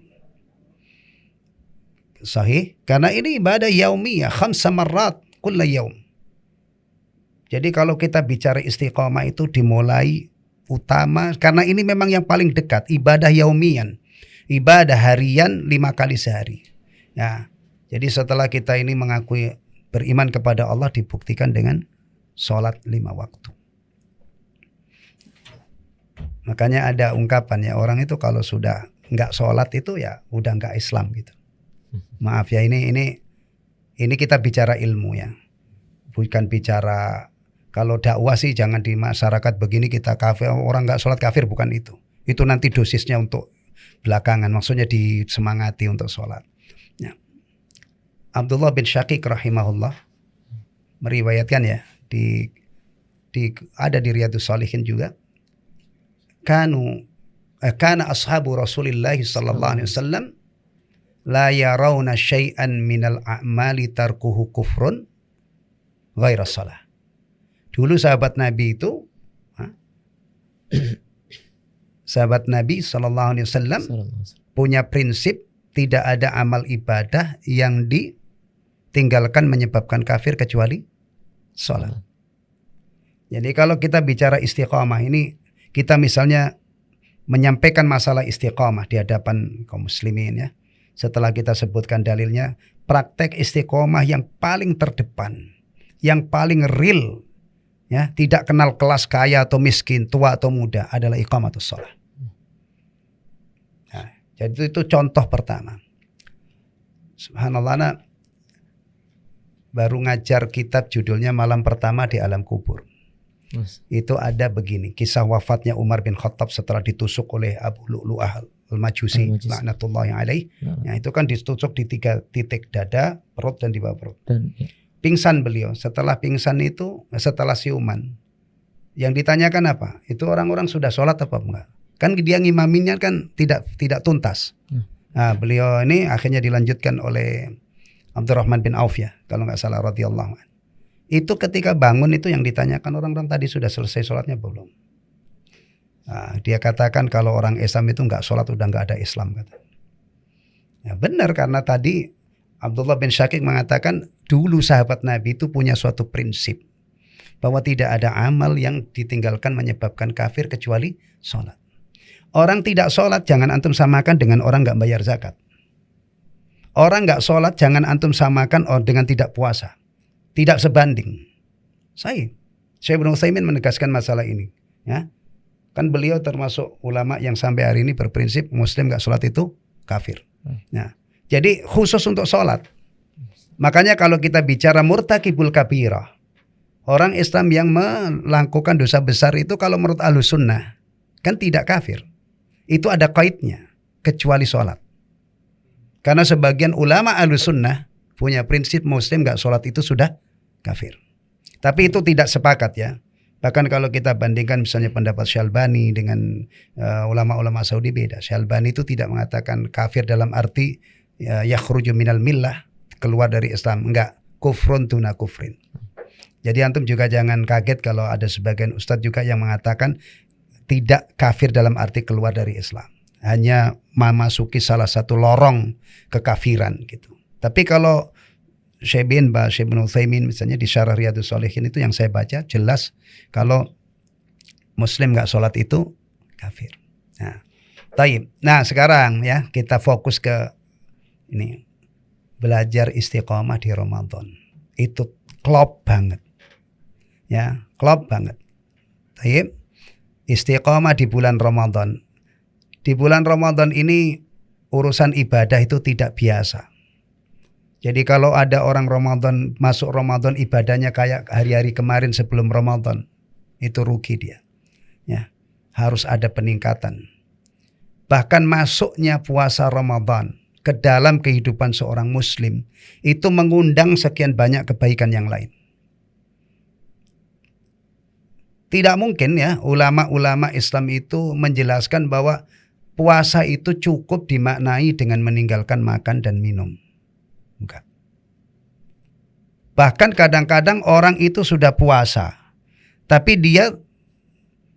Sahih? Karena ini ibadah yaumiyah, 5 marrat kulla yaum. Jadi kalau kita bicara istiqomah itu dimulai utama karena ini memang yang paling dekat, ibadah yaumiyan, ibadah harian 5 kali sehari. Ya, jadi setelah kita ini mengakui beriman kepada Allah dibuktikan dengan sholat 5 waktu. Makanya ada ungkapan ya, orang itu kalau sudah nggak sholat itu ya udah nggak Islam gitu. Maaf ya, ini kita bicara ilmu ya. Bukan bicara kalau dakwah sih jangan di masyarakat begini kita kafir, orang nggak sholat kafir, bukan itu. Itu nanti dosisnya untuk belakangan, maksudnya disemangati untuk sholat. Ya. Abdullah bin Syaqiq rahimahullah meriwayatkan ya, ada di Riyadhus Shalihin juga. Kana ashabu Rasulillah sallallahu alaihi wasallam la yarawna syai'an minal a'mali tarkuhu kufrun ghaira shalah. Dulu sahabat Nabi itu sahabat Nabi sallallahu alaihi wasallam punya prinsip tidak ada amal ibadah yang ditinggalkan menyebabkan kafir kecuali salat. Jadi kalau kita bicara istiqamah ini, kita misalnya menyampaikan masalah istiqamah di hadapan kaum muslimin ya. Setelah kita sebutkan dalilnya, praktek istiqamah yang paling terdepan, yang paling real ya, tidak kenal kelas kaya atau miskin, tua atau muda, adalah iqamatus shalah. Nah, jadi itu contoh pertama. Subhanallah, anak baru ngajar kitab judulnya Malam Pertama di Alam Kubur. Itu ada begini, kisah wafatnya Umar bin Khattab setelah ditusuk oleh Abu Lu'lu'ah al-Majusi laknatullahi alaih. Ya, itu kan ditusuk di 3 titik, dada, perut dan di bawah perut. Pingsan beliau. Setelah pingsan itu, setelah siuman, yang ditanyakan apa? Itu orang-orang sudah sholat apa enggak? Kan dia ngimaminnya kan tidak tuntas. Nah, beliau ini akhirnya dilanjutkan oleh Abdurrahman bin Auf ya, kalau nggak salah radhiyallahu anhu. Itu ketika bangun itu yang ditanyakan orang-orang tadi sudah selesai sholatnya belum? Nah, dia katakan kalau orang Islam itu nggak sholat udah nggak ada Islam, kata. Ya benar, karena tadi Abdullah bin Syaqiq mengatakan dulu sahabat Nabi itu punya suatu prinsip bahwa tidak ada amal yang ditinggalkan menyebabkan kafir kecuali sholat. Orang tidak sholat jangan antum samakan dengan orang nggak bayar zakat. Orang nggak sholat jangan antum samakan dengan tidak puasa. Tidak sebanding. Syekh Ibnu Utsaimin menegaskan masalah ini. Ya, kan beliau termasuk ulama yang sampai hari ini berprinsip Muslim nggak sholat itu kafir. Nah, jadi khusus untuk sholat. Makanya kalau kita bicara murtakibul kabirah, orang Islam yang melakukan dosa besar itu kalau menurut Ahlus Sunnah kan tidak kafir. Itu ada kaidnya kecuali sholat. Karena sebagian ulama Ahlus Sunnah punya prinsip Muslim nggak sholat itu sudah kafir. Tapi itu tidak sepakat ya. Bahkan kalau kita bandingkan misalnya pendapat Syalbani dengan ulama-ulama Saudi beda. Syalbani itu tidak mengatakan kafir dalam arti yakhruju minal millah, keluar dari Islam. Enggak, kufrun tuna kufrin. Jadi antum juga jangan kaget kalau ada sebagian ustadz juga yang mengatakan tidak kafir dalam arti keluar dari Islam. Hanya memasuki salah satu lorong kekafiran gitu. Tapi kalau Syekh bin Utsaimin misalnya di Syarah Riyadhus Shalihin itu yang saya baca jelas kalau Muslim nggak sholat itu kafir. Nah, taib. Nah sekarang ya kita fokus ke ini, belajar istiqomah di Ramadan. Itu klop banget, ya klop banget. Taib. Istiqomah di bulan Ramadan. Di bulan Ramadan ini urusan ibadah itu tidak biasa. Jadi kalau ada orang Ramadan, masuk Ramadan ibadahnya kayak hari-hari kemarin sebelum Ramadan, itu rugi dia. Ya, harus ada peningkatan. Bahkan masuknya puasa Ramadan ke dalam kehidupan seorang muslim itu mengundang sekian banyak kebaikan yang lain. Tidak mungkin ya ulama-ulama Islam itu menjelaskan bahwa puasa itu cukup dimaknai dengan meninggalkan makan dan minum. Enggak. Bahkan kadang-kadang orang itu sudah puasa, tapi dia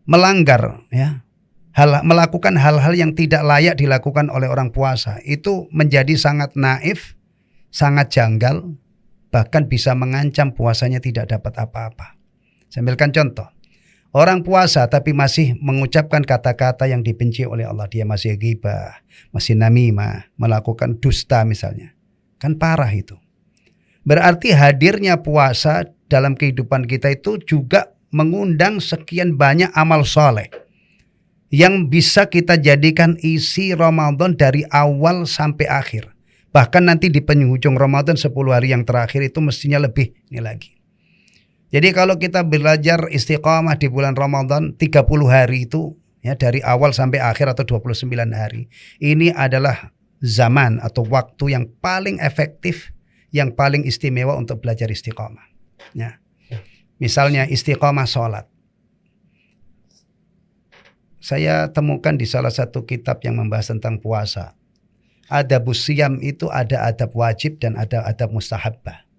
melanggar ya, melakukan hal-hal yang tidak layak dilakukan oleh orang puasa. Itu menjadi sangat naif, sangat janggal, bahkan bisa mengancam puasanya tidak dapat apa-apa. Saya ambilkan contoh. Orang puasa tapi masih mengucapkan kata-kata yang dibenci oleh Allah. Dia masih ghibah, masih namimah, melakukan dusta misalnya. Kan parah itu. Berarti hadirnya puasa dalam kehidupan kita itu juga mengundang sekian banyak amal soleh yang bisa kita jadikan isi Ramadan dari awal sampai akhir. Bahkan nanti di penghujung Ramadan 10 hari yang terakhir itu mestinya lebih ini lagi. Jadi kalau kita belajar istiqamah di bulan Ramadan 30 hari itu ya, dari awal sampai akhir atau 29 hari. Ini adalah zaman atau waktu yang paling efektif, yang paling istimewa untuk belajar istiqamah. Ya. Misalnya istiqamah sholat. Saya temukan di salah satu kitab yang membahas tentang puasa. Adabus siyam itu ada adab wajib dan ada adab mustahabbah.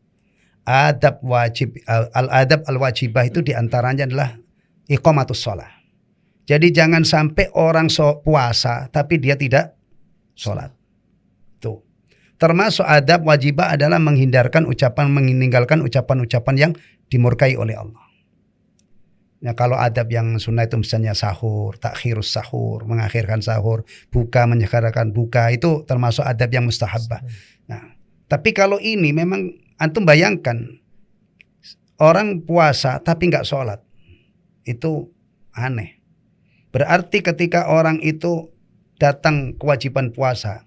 Adab wajib, al-adab al-wajibah itu diantaranya adalah iqamatus sholat. Jadi jangan sampai orang puasa tapi dia tidak sholat. Tuh. Termasuk adab wajibah adalah meninggalkan ucapan-ucapan yang dimurkai oleh Allah. Ya, kalau adab yang sunnah itu misalnya sahur, takhirus sahur, mengakhirkan sahur, buka, menyegerakan buka, itu termasuk adab yang mustahabbah. Nah, tapi kalau ini memang antum bayangkan orang puasa tapi nggak sholat, itu aneh. Berarti ketika orang itu datang kewajiban puasa,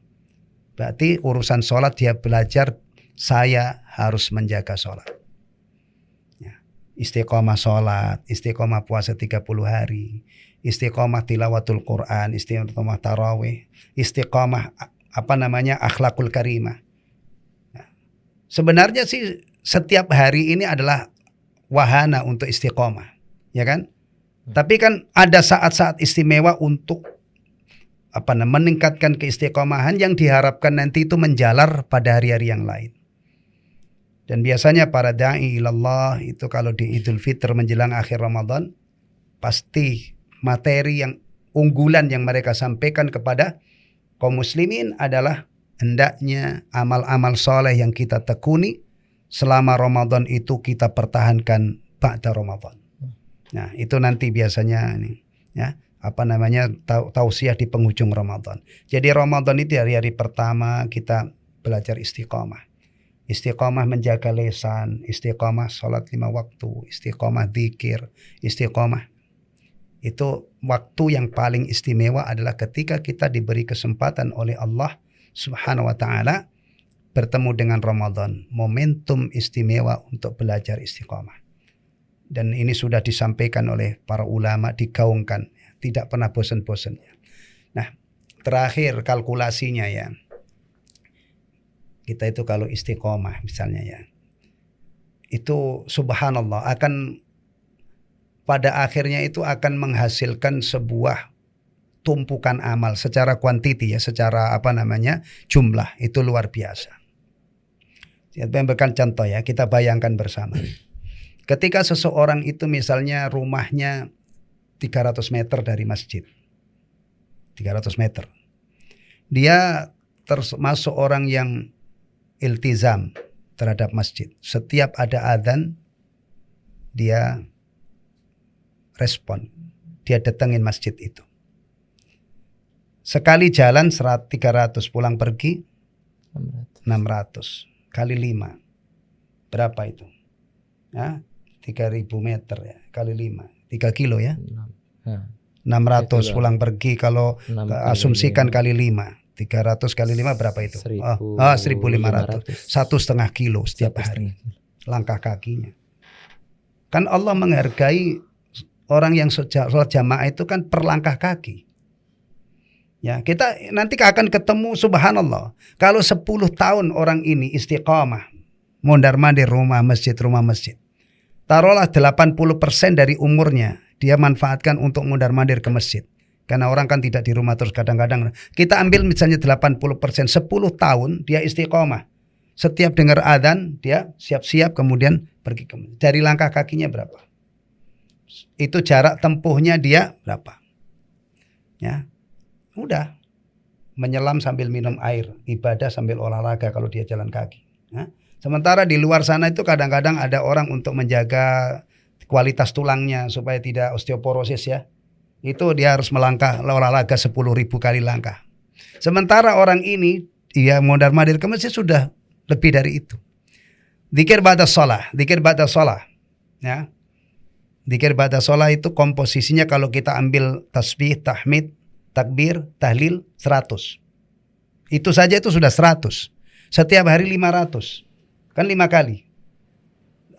berarti urusan sholat dia belajar, saya harus menjaga sholat. Istiqomah sholat, istiqomah puasa 30 hari, istiqomah tilawatul Quran, istiqomah tarawih, istiqomah akhlakul karimah. Nah, sebenarnya sih setiap hari ini adalah wahana untuk istiqomah, ya kan? Tapi kan ada saat-saat istimewa untuk meningkatkan keistiqomahan yang diharapkan nanti itu menjalar pada hari-hari yang lain. Dan biasanya para da'i ilallah itu kalau di Idul Fitr menjelang akhir Ramadan, pasti materi yang unggulan yang mereka sampaikan kepada kaum muslimin adalah hendaknya amal-amal soleh yang kita tekuni selama Ramadan itu kita pertahankan ba'da Ramadan. Nah, itu nanti biasanya ini ya, tausiah di penghujung Ramadan. Jadi Ramadan itu hari-hari pertama kita belajar istiqamah. Istiqamah menjaga lisan, istiqamah sholat 5 waktu, istiqamah dzikir, istiqamah. Itu waktu yang paling istimewa adalah ketika kita diberi kesempatan oleh Allah Subhanahu wa ta'ala bertemu dengan Ramadan. Momentum istimewa untuk belajar istiqamah. Dan ini sudah disampaikan oleh para ulama, digaungkan. Tidak pernah bosan-bosannya. Nah, terakhir kalkulasinya ya. Kita itu kalau istiqomah misalnya ya, itu subhanallah akan pada akhirnya itu akan menghasilkan sebuah tumpukan amal secara kuantiti ya, secara jumlah itu luar biasa. Saya berikan contoh ya, kita bayangkan bersama. Ketika seseorang itu misalnya rumahnya 300 meter dari masjid, 300 meter, dia termasuk orang yang iltizam terhadap masjid. Setiap ada adzan dia respon, dia datangin masjid itu. Sekali jalan 300, pulang pergi 600 kali 5 berapa itu? Ya, 3000 meter ya, kali 5 3 kilo ya. 600 pulang pergi kalau asumsikan kali 5. 300 kali 5 berapa itu? 1.500. 1,5 kilo setiap hari. Langkah kakinya. Kan Allah menghargai orang yang sholat jamaah itu kan per langkah kaki. Ya, kita nanti akan ketemu subhanallah. Kalau 10 tahun orang ini istiqamah, mondar-mandir rumah masjid. Taruhlah 80% dari umurnya dia manfaatkan untuk mondar-mandir ke masjid. Karena orang kan tidak di rumah terus kadang-kadang. Kita ambil misalnya 80%, 10 tahun dia istiqomah. Setiap dengar adzan dia siap-siap kemudian pergi ke masjid. Dari langkah kakinya berapa? Itu jarak tempuhnya dia berapa? Ya. Udah. Menyelam sambil minum air, ibadah sambil olahraga kalau dia jalan kaki. Ya. Sementara di luar sana itu kadang-kadang ada orang untuk menjaga kualitas tulangnya supaya tidak osteoporosis ya. Itu dia harus melangkah olahraga 10.000 kali langkah. Sementara orang ini dia mondar-mandir ke masjid sudah lebih dari itu. Dzikir ba'da shalah, ya. Dzikir ba'da shalah itu komposisinya kalau kita ambil tasbih, tahmid, takbir, tahlil 100. Itu saja itu sudah 100. Setiap hari 500. Kan 5 kali.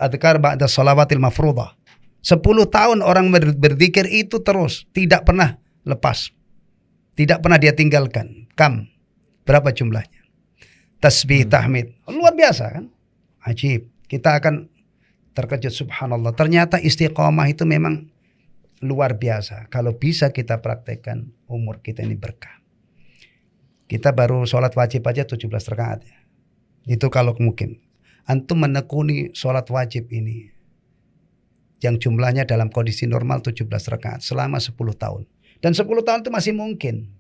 Adhkar ba'da salawatil mafruḍah. 10 tahun orang berzikir itu terus, tidak pernah lepas. Tidak pernah dia tinggalkan. Berapa jumlahnya? Tasbih, tahmid. Luar biasa kan? Ajib. Kita akan terkejut, subhanallah. Ternyata istiqomah itu memang luar biasa. Kalau bisa kita praktekkan, umur kita ini berkah. Kita baru sholat wajib aja 17 rakaat ya. Itu kalau mungkin. Antum menekuni sholat wajib ini yang jumlahnya dalam kondisi normal 17 rakaat selama 10 tahun. Dan 10 tahun itu masih mungkin.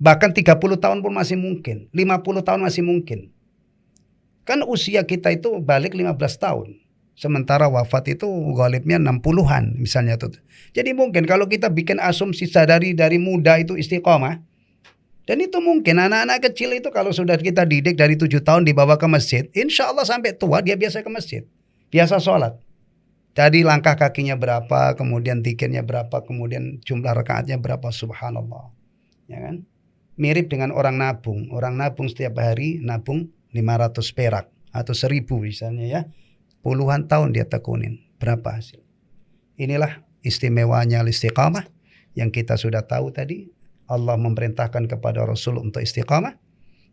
Bahkan 30 tahun pun masih mungkin. 50 tahun masih mungkin. Kan usia kita itu balik 15 tahun. Sementara wafat itu ghalibnya 60-an misalnya tuh. Jadi mungkin kalau kita bikin asumsi dari muda itu istiqomah. Dan itu mungkin anak-anak kecil itu kalau sudah kita didik dari 7 tahun dibawa ke masjid. Insya Allah sampai tua dia biasa ke masjid. Biasa sholat. Dari langkah kakinya berapa, kemudian zikirnya berapa, kemudian jumlah rakaatnya berapa, subhanallah. Ya kan? Mirip dengan orang nabung. Orang nabung setiap hari nabung 500 perak atau 1000 misalnya ya. Puluhan tahun dia tekunin. Berapa hasil? Inilah istimewanya istiqamah yang kita sudah tahu tadi. Allah memerintahkan kepada Rasul untuk istiqamah.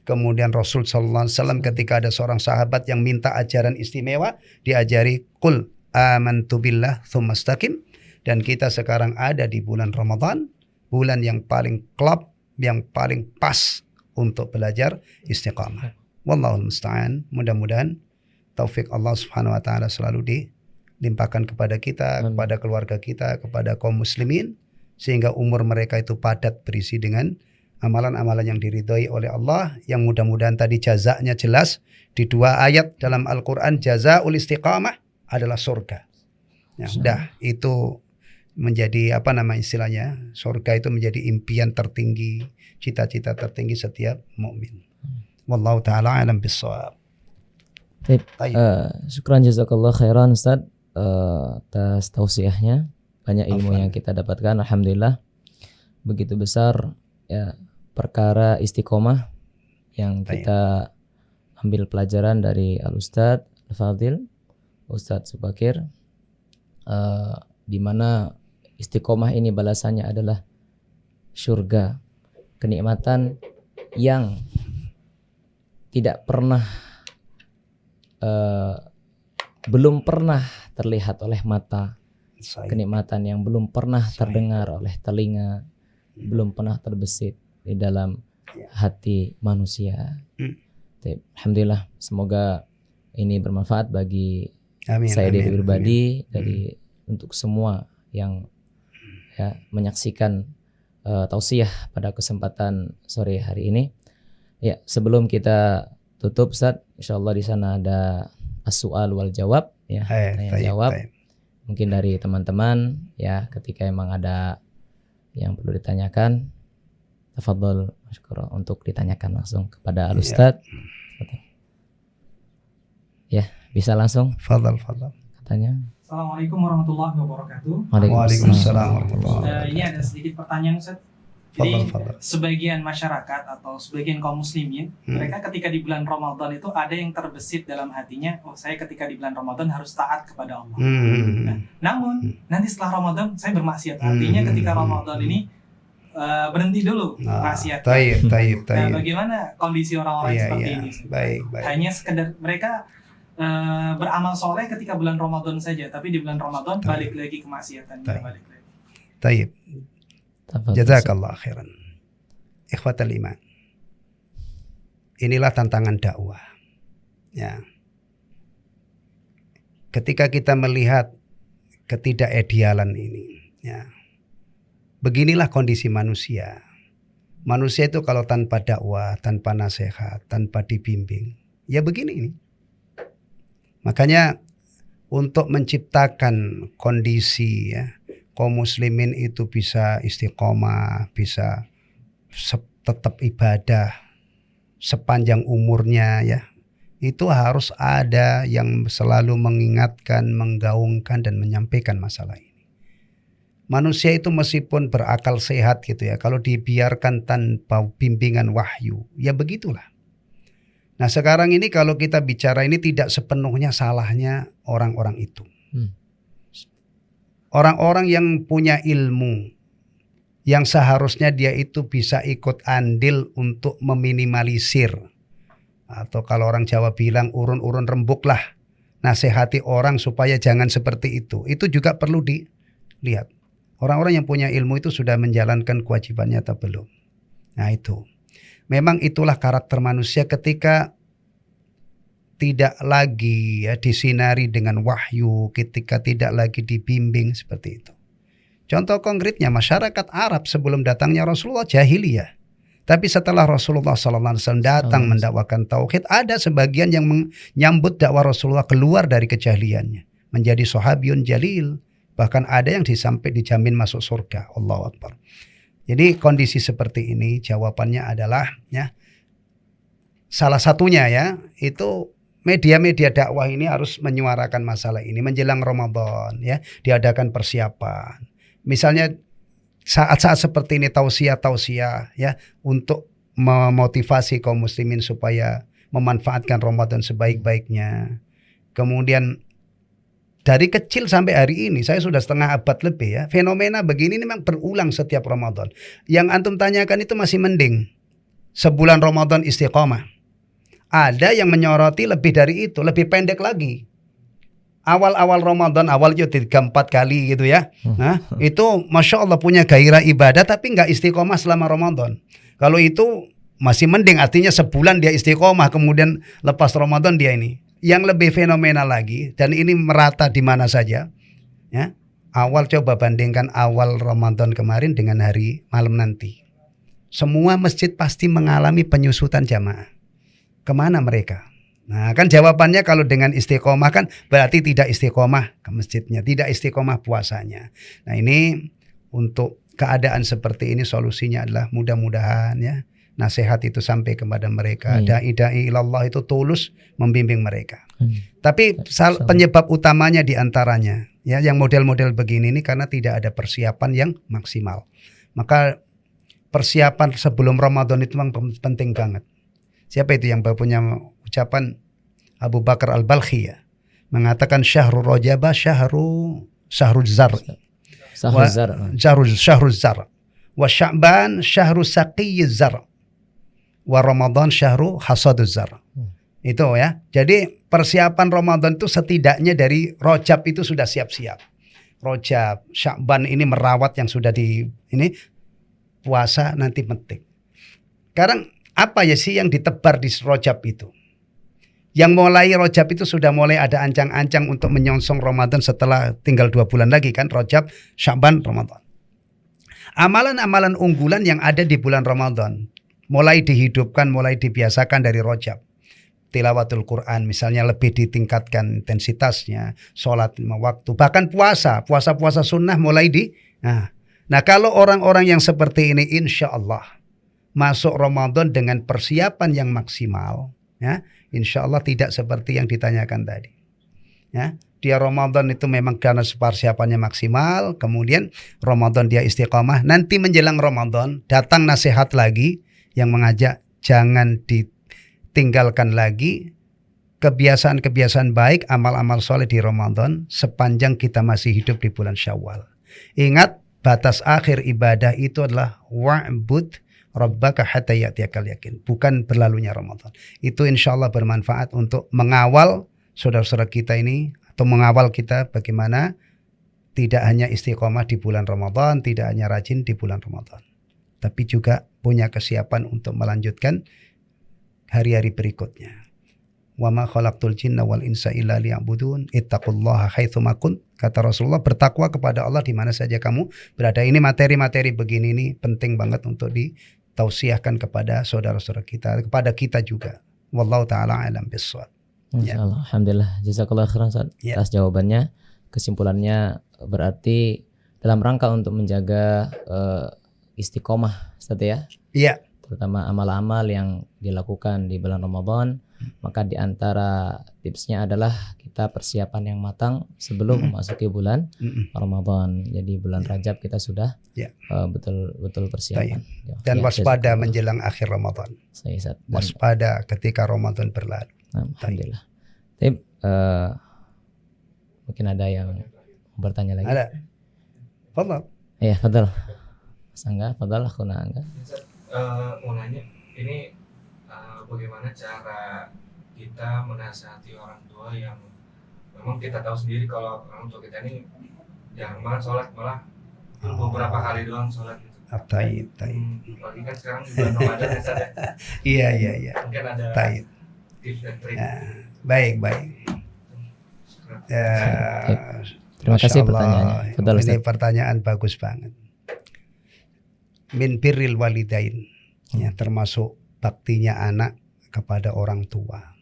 Kemudian Rasul SAW ketika ada seorang sahabat yang minta ajaran istimewa, diajari qul amantu billah tsumma istaqim. Dan kita sekarang ada di bulan Ramadan, bulan yang paling klop, yang paling pas untuk belajar istiqamah. Wallahul musta'an. Mudah-mudahan taufik Allah Subhanahu wa taala selalu dilimpahkan kepada kita, kepada keluarga kita, kepada kaum muslimin, sehingga umur mereka itu padat berisi dengan amalan-amalan yang diridhoi oleh Allah, yang mudah-mudahan tadi jazanya jelas di 2 ayat dalam Al-Qur'an. Jazaul istiqamah adalah surga. Ya, sudah itu menjadi istilahnya, surga itu menjadi impian tertinggi, cita-cita tertinggi setiap mukmin. Wallahu taala alam bissawab. Syukran jazakallah khairan Ustaz atas tausiahnya. Banyak ilmu yang kita dapatkan, alhamdulillah. Begitu besar ya perkara istiqomah yang kita ambil pelajaran dari Al-Ustadz Al-Fadil, Ustadz Subakir, di mana istiqomah ini balasannya adalah surga, kenikmatan yang tidak pernah belum pernah terlihat oleh mata, kenikmatan yang belum pernah terdengar oleh telinga, belum pernah terbesit di dalam hati manusia. Alhamdulillah, semoga ini bermanfaat bagi saya diri pribadi, dari untuk semua yang menyaksikan tausiah pada kesempatan sore hari ini. Ya, sebelum kita tutup Ustaz, insyaallah di sana ada as-su'al wal jawab, ya, tanya jawab. Mungkin dari teman-teman ya, ketika emang ada yang perlu ditanyakan, tafadhol masykurah untuk ditanyakan langsung kepada Al-Ustadz. Ya, bisa langsung. Fadhal. Katanya. Assalamualaikum warahmatullahi wabarakatuh. Waalaikumsalam warahmatullahi wabarakatuh. Ini ada sedikit pertanyaan Ustaz. Jadi sebagian masyarakat atau sebagian kaum muslimin, mereka ketika di bulan Ramadan itu ada yang terbesit dalam hatinya, oh saya ketika di bulan Ramadan harus taat kepada Allah. Nah, namun nanti setelah Ramadan saya bermaksiat. Artinya ketika Ramadan ini berhenti dulu maksiat. Nah, bagaimana kondisi orang-orang seperti ini? Baik. Hanya sekedar mereka beramal soleh ketika bulan Ramadan saja, tapi di bulan Ramadan balik lagi ke maksiatan. Balik lagi. Taib. Jazakallah khairan. Ikhwatal iman. Inilah tantangan dakwah. Ya. Ketika kita melihat ketidakidealan ini, ya. Beginilah kondisi manusia. Manusia itu kalau tanpa dakwah, tanpa nasihat, tanpa dibimbing, ya begini ini. Makanya untuk menciptakan kondisi ya, kaum muslimin itu bisa istiqomah, bisa tetap ibadah sepanjang umurnya ya. Itu harus ada yang selalu mengingatkan, menggaungkan dan menyampaikan masalah ini. Manusia itu meskipun berakal sehat gitu ya, kalau dibiarkan tanpa bimbingan wahyu, ya begitulah. Nah sekarang ini kalau kita bicara ini tidak sepenuhnya salahnya orang-orang itu. Orang-orang yang punya ilmu, yang seharusnya dia itu bisa ikut andil untuk meminimalisir. Atau kalau orang Jawa bilang urun-urun rembuk lah. Nasihati orang supaya jangan seperti itu. Itu juga perlu dilihat. Orang-orang yang punya ilmu itu sudah menjalankan kewajibannya atau belum. Nah itu. Memang itulah karakter manusia ketika tidak lagi disinari dengan wahyu, ketika tidak lagi dibimbing seperti itu. Contoh konkretnya masyarakat Arab sebelum datangnya Rasulullah jahiliyah. Tapi setelah Rasulullah SAW datang mendakwakan tauhid, ada sebagian yang menyambut dakwah Rasulullah keluar dari kejahiliannya, menjadi sahabiyun jalil. Bahkan ada yang sampai dijamin masuk surga. Allahu Akbar. Jadi kondisi seperti ini jawabannya adalah salah satunya itu media-media dakwah ini harus menyuarakan masalah ini menjelang Ramadan diadakan persiapan. Misalnya saat-saat seperti ini tausiah untuk memotivasi kaum muslimin supaya memanfaatkan Ramadan sebaik-baiknya. Kemudian dari kecil sampai hari ini saya sudah setengah abad lebih fenomena begini memang berulang setiap Ramadan. Yang antum tanyakan itu masih mending. Sebulan Ramadan istiqomah. Ada yang menyoroti lebih dari itu, lebih pendek lagi. Awal-awal Ramadan, awalnya 3-4 kali gitu Nah, itu Masya Allah punya gairah ibadah tapi nggak istiqomah selama Ramadan. Kalau itu masih mending, artinya sebulan dia istiqomah, kemudian lepas Ramadan dia ini. Yang lebih fenomenal lagi, dan ini merata di mana saja. Awal coba bandingkan awal Ramadan kemarin dengan hari malam nanti. Semua masjid pasti mengalami penyusutan jamaah. Kemana mereka? Nah kan jawabannya kalau dengan istiqomah kan berarti tidak istiqomah ke masjidnya, tidak istiqomah puasanya. Nah ini untuk keadaan seperti ini solusinya adalah mudah-mudahan nasihat itu sampai kepada mereka. Da'i ilallah itu tulus membimbing mereka. Tapi penyebab utamanya diantaranya yang model-model begini ini karena tidak ada persiapan yang maksimal. Maka persiapan sebelum Ramadan itu memang penting banget. Siapa itu yang punya ucapan Abu Bakar Al-Balkhi mengatakan syahrul Rajab syahrul zar. Syahrul zar. Wa Sya'ban syahrul saqiyyiz zar. Wa Ramadan syahrul hasaduz zar. Itu Jadi persiapan Ramadan itu setidaknya dari Rajab itu sudah siap-siap. Rajab, Sya'ban ini merawat yang sudah puasa nanti metik. Sekarang apa sih yang ditebar di Rajab itu? Yang mulai Rajab itu sudah mulai ada ancang-ancang untuk menyongsong Ramadan setelah tinggal 2 bulan lagi kan, Rajab, Sya'ban, Ramadan. Amalan-amalan unggulan yang ada di bulan Ramadan mulai dihidupkan, mulai dibiasakan dari Rajab. Tilawatul Quran misalnya lebih ditingkatkan intensitasnya, sholat 5 waktu, bahkan puasa sunnah mulai Nah kalau orang-orang yang seperti ini insya Allah masuk Ramadan dengan persiapan yang maksimal, insya Allah tidak seperti yang ditanyakan tadi. Dia Ramadan itu memang karena persiapannya maksimal, kemudian Ramadan dia istiqamah, nanti menjelang Ramadan datang nasihat lagi yang mengajak jangan ditinggalkan lagi kebiasaan-kebiasaan baik, amal-amal soleh di Ramadan sepanjang kita masih hidup di bulan Syawal. Ingat, batas akhir ibadah itu adalah wa'bud rabbaka hatta ya'tiyakal yakin, bukan berlalunya Ramadan. Itu insya Allah bermanfaat untuk mengawal saudara-saudara kita ini, atau mengawal kita bagaimana tidak hanya istiqomah di bulan Ramadan, tidak hanya rajin di bulan Ramadan, tapi juga punya kesiapan untuk melanjutkan hari-hari berikutnya. Wa ma khalaqtul jinna wal insa illa liya'budun ittaqullaha haitsuma kunt. Kata Rasulullah, bertakwa kepada Allah di mana saja kamu berada. Ini materi-materi begini ini penting banget untuk ditausiahkan kepada saudara-saudara kita, kepada kita juga. Wallahu taala alam bissawab. Insyaallah. Alhamdulillah. Jazakallahu khairan atas jawabannya. Kesimpulannya berarti dalam rangka untuk menjaga istiqomah, Ustaz Iya. Terutama amal-amal yang dilakukan di bulan Ramadan Maka di antara tipsnya adalah kita persiapan yang matang sebelum memasuki bulan Ramadan. Jadi bulan Rajab kita sudah betul-betul persiapan. Dan waspada menjelang akhir Ramadan. Waspada ketika Ramadan berlalu. Alhamdulillah. Tapi mungkin ada yang bertanya lagi. Ada. Fadhal. Iya, fadhal. Mas Angga, fadhal akhuna Angga. Mau nanya, ini bagaimana cara kita menasihati orang tua yang memang kita tahu sendiri kalau orang tua kita ini jarang banget sholat, malah beberapa kali doang sholat gitu. Taib. Apalagi kan sekarang bulan Ramadan ya, Ustaz, ya. Iya. Mungkin ada tips dan trik. Baik. Terima kasih pertanyaannya. Ini pertanyaan bagus banget. Min birril walidain, termasuk baktinya anak kepada orang tua.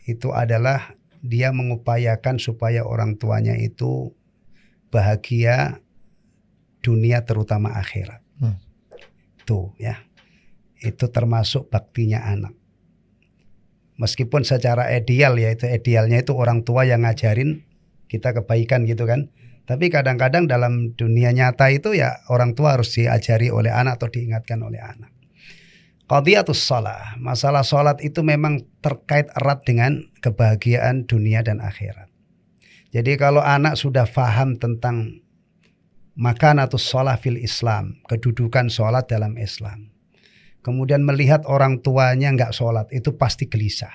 Itu adalah dia mengupayakan supaya orang tuanya itu bahagia dunia terutama akhirat. Tuh ya. Itu termasuk baktinya anak. Meskipun secara idealnya itu orang tua yang ngajarin kita kebaikan gitu kan. Tapi kadang-kadang dalam dunia nyata itu ya orang tua harus diajari oleh anak atau diingatkan oleh anak. Qadhiyatus shalah, masalah sholat itu memang terkait erat dengan kebahagiaan dunia dan akhirat. Jadi kalau anak sudah faham tentang makanatus shalah fil Islam, kedudukan sholat dalam Islam, kemudian melihat orang tuanya nggak sholat, itu pasti gelisah,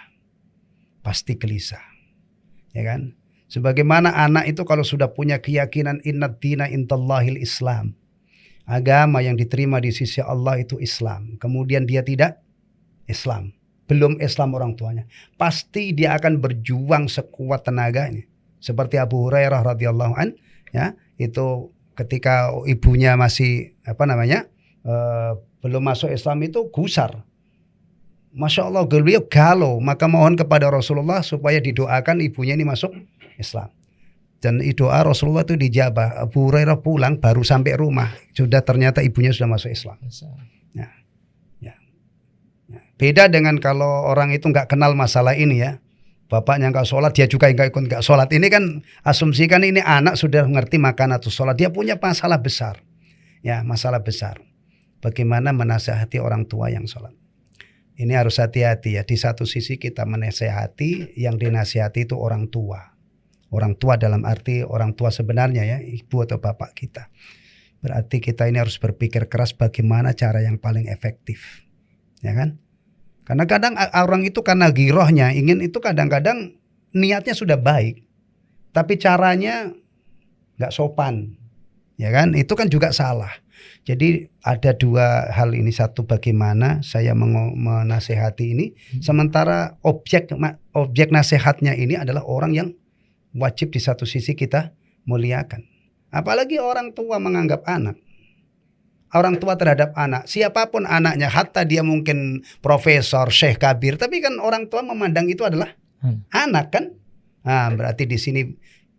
ya kan? Sebagaimana anak itu kalau sudah punya keyakinan innad dina indallahil Islam, agama yang diterima di sisi Allah itu Islam, kemudian dia tidak Islam, belum Islam orang tuanya, pasti dia akan berjuang sekuat tenaganya. Seperti Abu Hurairah radhiyallahu an, ya, itu ketika ibunya masih belum masuk Islam itu gusar. Masya Allah, beliau galau, maka mohon kepada Rasulullah supaya didoakan ibunya ini masuk Islam. Dan doa Rasulullah itu dijabah. Abu Hurairah pulang baru sampai rumah, sudah ternyata ibunya sudah masuk Islam. Ya. Beda dengan kalau orang itu nggak kenal masalah ini ya. Bapaknya nggak sholat, dia juga nggak sholat. Ini kan asumsikan ini anak sudah mengerti makanatus sholat. Dia punya masalah besar. Ya, masalah besar. Bagaimana menasihati orang tua yang sholat. Ini harus hati-hati ya. Di satu sisi kita menasihati, yang dinasihati itu orang tua. Orang tua dalam arti orang tua sebenarnya ya, ibu atau bapak kita. Berarti kita ini harus berpikir keras bagaimana cara yang paling efektif. Ya kan? Karena kadang orang itu karena girohnya ingin itu, kadang-kadang niatnya sudah baik, tapi caranya nggak sopan. Ya kan? Itu kan juga salah. Jadi ada dua hal ini. Satu, bagaimana saya menasehati ini, sementara objek nasihatnya ini adalah orang yang wajib di satu sisi kita muliakan. Apalagi orang tua menganggap anak. Orang tua terhadap anak, siapapun anaknya, hatta dia mungkin profesor, syekh kabir, tapi kan orang tua memandang itu adalah anak kan. Nah, berarti di sini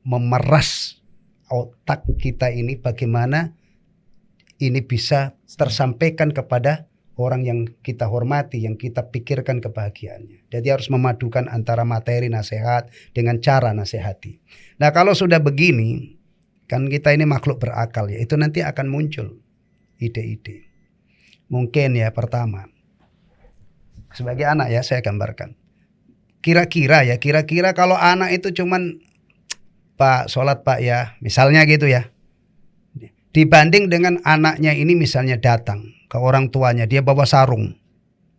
memeras otak kita ini bagaimana ini bisa tersampaikan kepada orang yang kita hormati, yang kita pikirkan kebahagiaannya. Jadi harus memadukan antara materi nasihat dengan cara nasihati. Nah, kalau sudah begini, kan kita ini makhluk berakal ya, itu nanti akan muncul ide-ide. Mungkin ya pertama, sebagai anak ya saya gambarkan. Kira-kira kalau anak itu cuman Pak sholat Pak ya, misalnya gitu ya. Dibanding dengan anaknya ini misalnya datang ke orang tuanya, dia bawa sarung.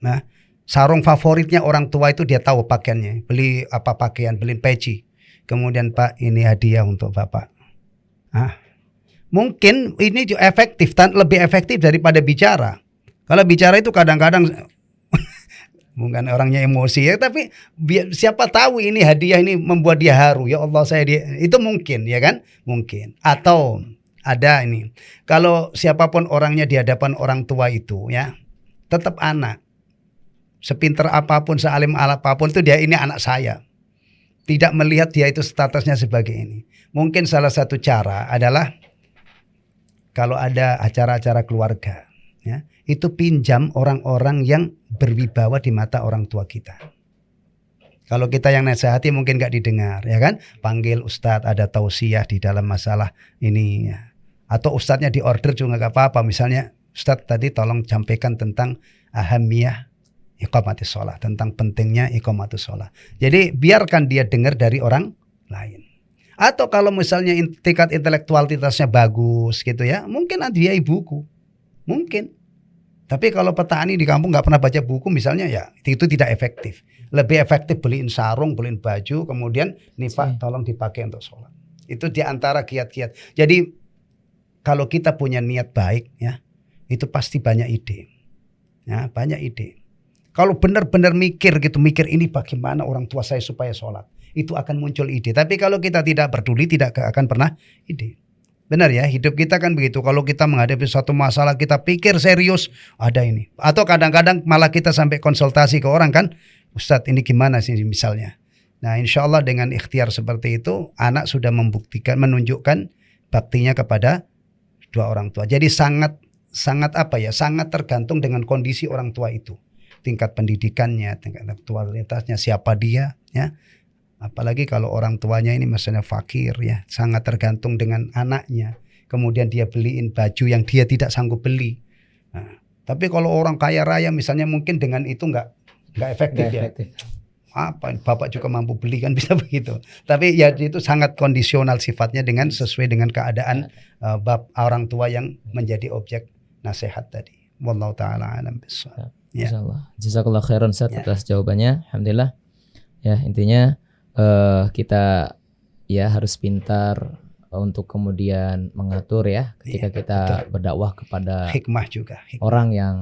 Nah, sarung favoritnya orang tua itu dia tahu pakaiannya. Beli apa pakaian, beli peci. Kemudian Pak ini hadiah untuk Bapak. Mungkin ini juga efektif, lebih efektif daripada bicara. Kalau bicara itu kadang-kadang mungkin orangnya emosi ya, tapi siapa tahu ini hadiah ini membuat dia haru. Ya Allah itu mungkin ya kan? Mungkin. Atau ada ini, kalau siapapun orangnya di hadapan orang tua itu ya, tetap anak. Sepinter apapun, sealim apapun itu dia ini anak saya. Tidak melihat dia itu statusnya sebagai ini. Mungkin salah satu cara adalah kalau ada acara-acara keluarga, ya, itu pinjam orang-orang yang berwibawa di mata orang tua kita. Kalau kita yang nasihati mungkin nggak didengar, ya kan? Panggil ustadz, ada tausiah di dalam masalah ini. Ya. Atau ustadznya diorder juga nggak apa-apa. Misalnya ustadz tadi tolong sampaikan tentang ahamiyah iqamatis sholat, tentang pentingnya iqamatus sholat. Jadi biarkan dia dengar dari orang lain. Atau kalau misalnya tingkat intelektualitasnya bagus gitu ya, mungkin dia buku, mungkin. Tapi kalau petani di kampung nggak pernah baca buku misalnya, ya itu tidak efektif. Lebih efektif beliin sarung, beliin baju, kemudian nih Pak tolong dipakai untuk sholat. Itu diantara kiat-kiat. Jadi kalau kita punya niat baik ya, itu pasti banyak ide. Ya, banyak ide. Kalau benar-benar mikir ini bagaimana orang tua saya supaya sholat, itu akan muncul ide. Tapi kalau kita tidak peduli, tidak akan pernah ide. Benar ya, hidup kita kan begitu. Kalau kita menghadapi suatu masalah, kita pikir serius, ada ini. Atau kadang-kadang malah kita sampai konsultasi ke orang kan, Ustadz ini gimana sih misalnya. Nah insya Allah dengan ikhtiar seperti itu, anak sudah membuktikan, menunjukkan baktinya kepada dua orang tua. Jadi sangat tergantung dengan kondisi orang tua itu. Tingkat pendidikannya, tingkat aktualitasnya, siapa dia ya. Apalagi kalau orang tuanya ini misalnya fakir ya, sangat tergantung dengan anaknya. Kemudian dia beliin baju yang dia tidak sanggup beli. Nah, tapi kalau orang kaya raya misalnya mungkin dengan itu nggak efektif ya. Apa bapak juga mampu beli kan bisa begitu. Tapi ya itu sangat kondisional sifatnya dengan sesuai dengan keadaan orang tua yang menjadi objek nasihat tadi. Wallahu taala alam bissawab. Ya. Insyaallah. Jazakallahu khairan Ustaz atas jawabannya. Alhamdulillah. Ya, intinya kita ya harus pintar untuk kemudian mengatur ya ketika kita berdakwah kepada hikmah juga orang yang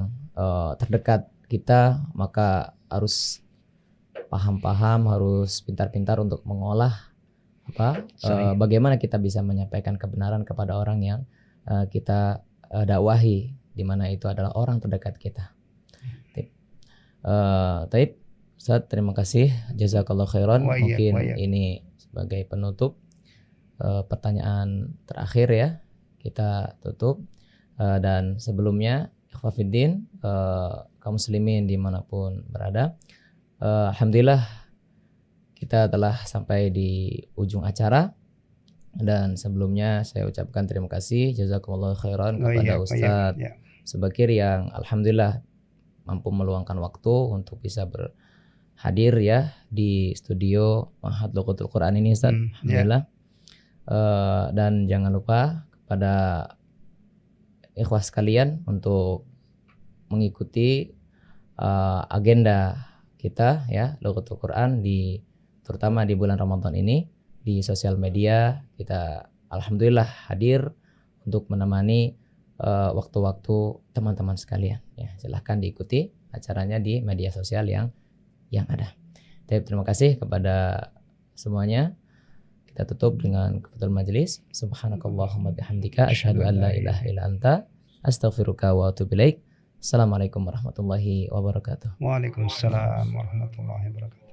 terdekat kita, maka harus paham-paham, harus pintar-pintar untuk mengolah bagaimana kita bisa menyampaikan kebenaran kepada orang yang kita dakwahi, di mana itu adalah orang terdekat kita. Taib Ustaz, terima kasih, jazakallah khairan. Mungkin ini sebagai penutup, pertanyaan terakhir ya, kita tutup. Dan sebelumnya, ikhwafiddin, kaum muslimin dimanapun berada, alhamdulillah kita telah sampai di ujung acara. Dan sebelumnya saya ucapkan terima kasih, jazakumullah khairan kepada Ustaz Subakir yang alhamdulillah mampu meluangkan waktu untuk bisa hadir ya di studio Ma'had Lughatul Quran ini Ustaz. Alhamdulillah. Dan jangan lupa kepada ikhwas sekalian untuk mengikuti agenda kita ya Lughatul Quran terutama di bulan Ramadan ini di sosial media. Kita alhamdulillah hadir untuk menemani waktu-waktu teman-teman sekalian ya. Silahkan diikuti acaranya di media sosial yang ada. Terima kasih kepada semuanya. Kita tutup dengan kafatul majelis. Subhanakallahumma bihamdika asyhadu an la ilaha illa anta astaghfiruka wa atubu ilaik. Assalamualaikum warahmatullahi wabarakatuh. Waalaikumsalam warahmatullahi wabarakatuh.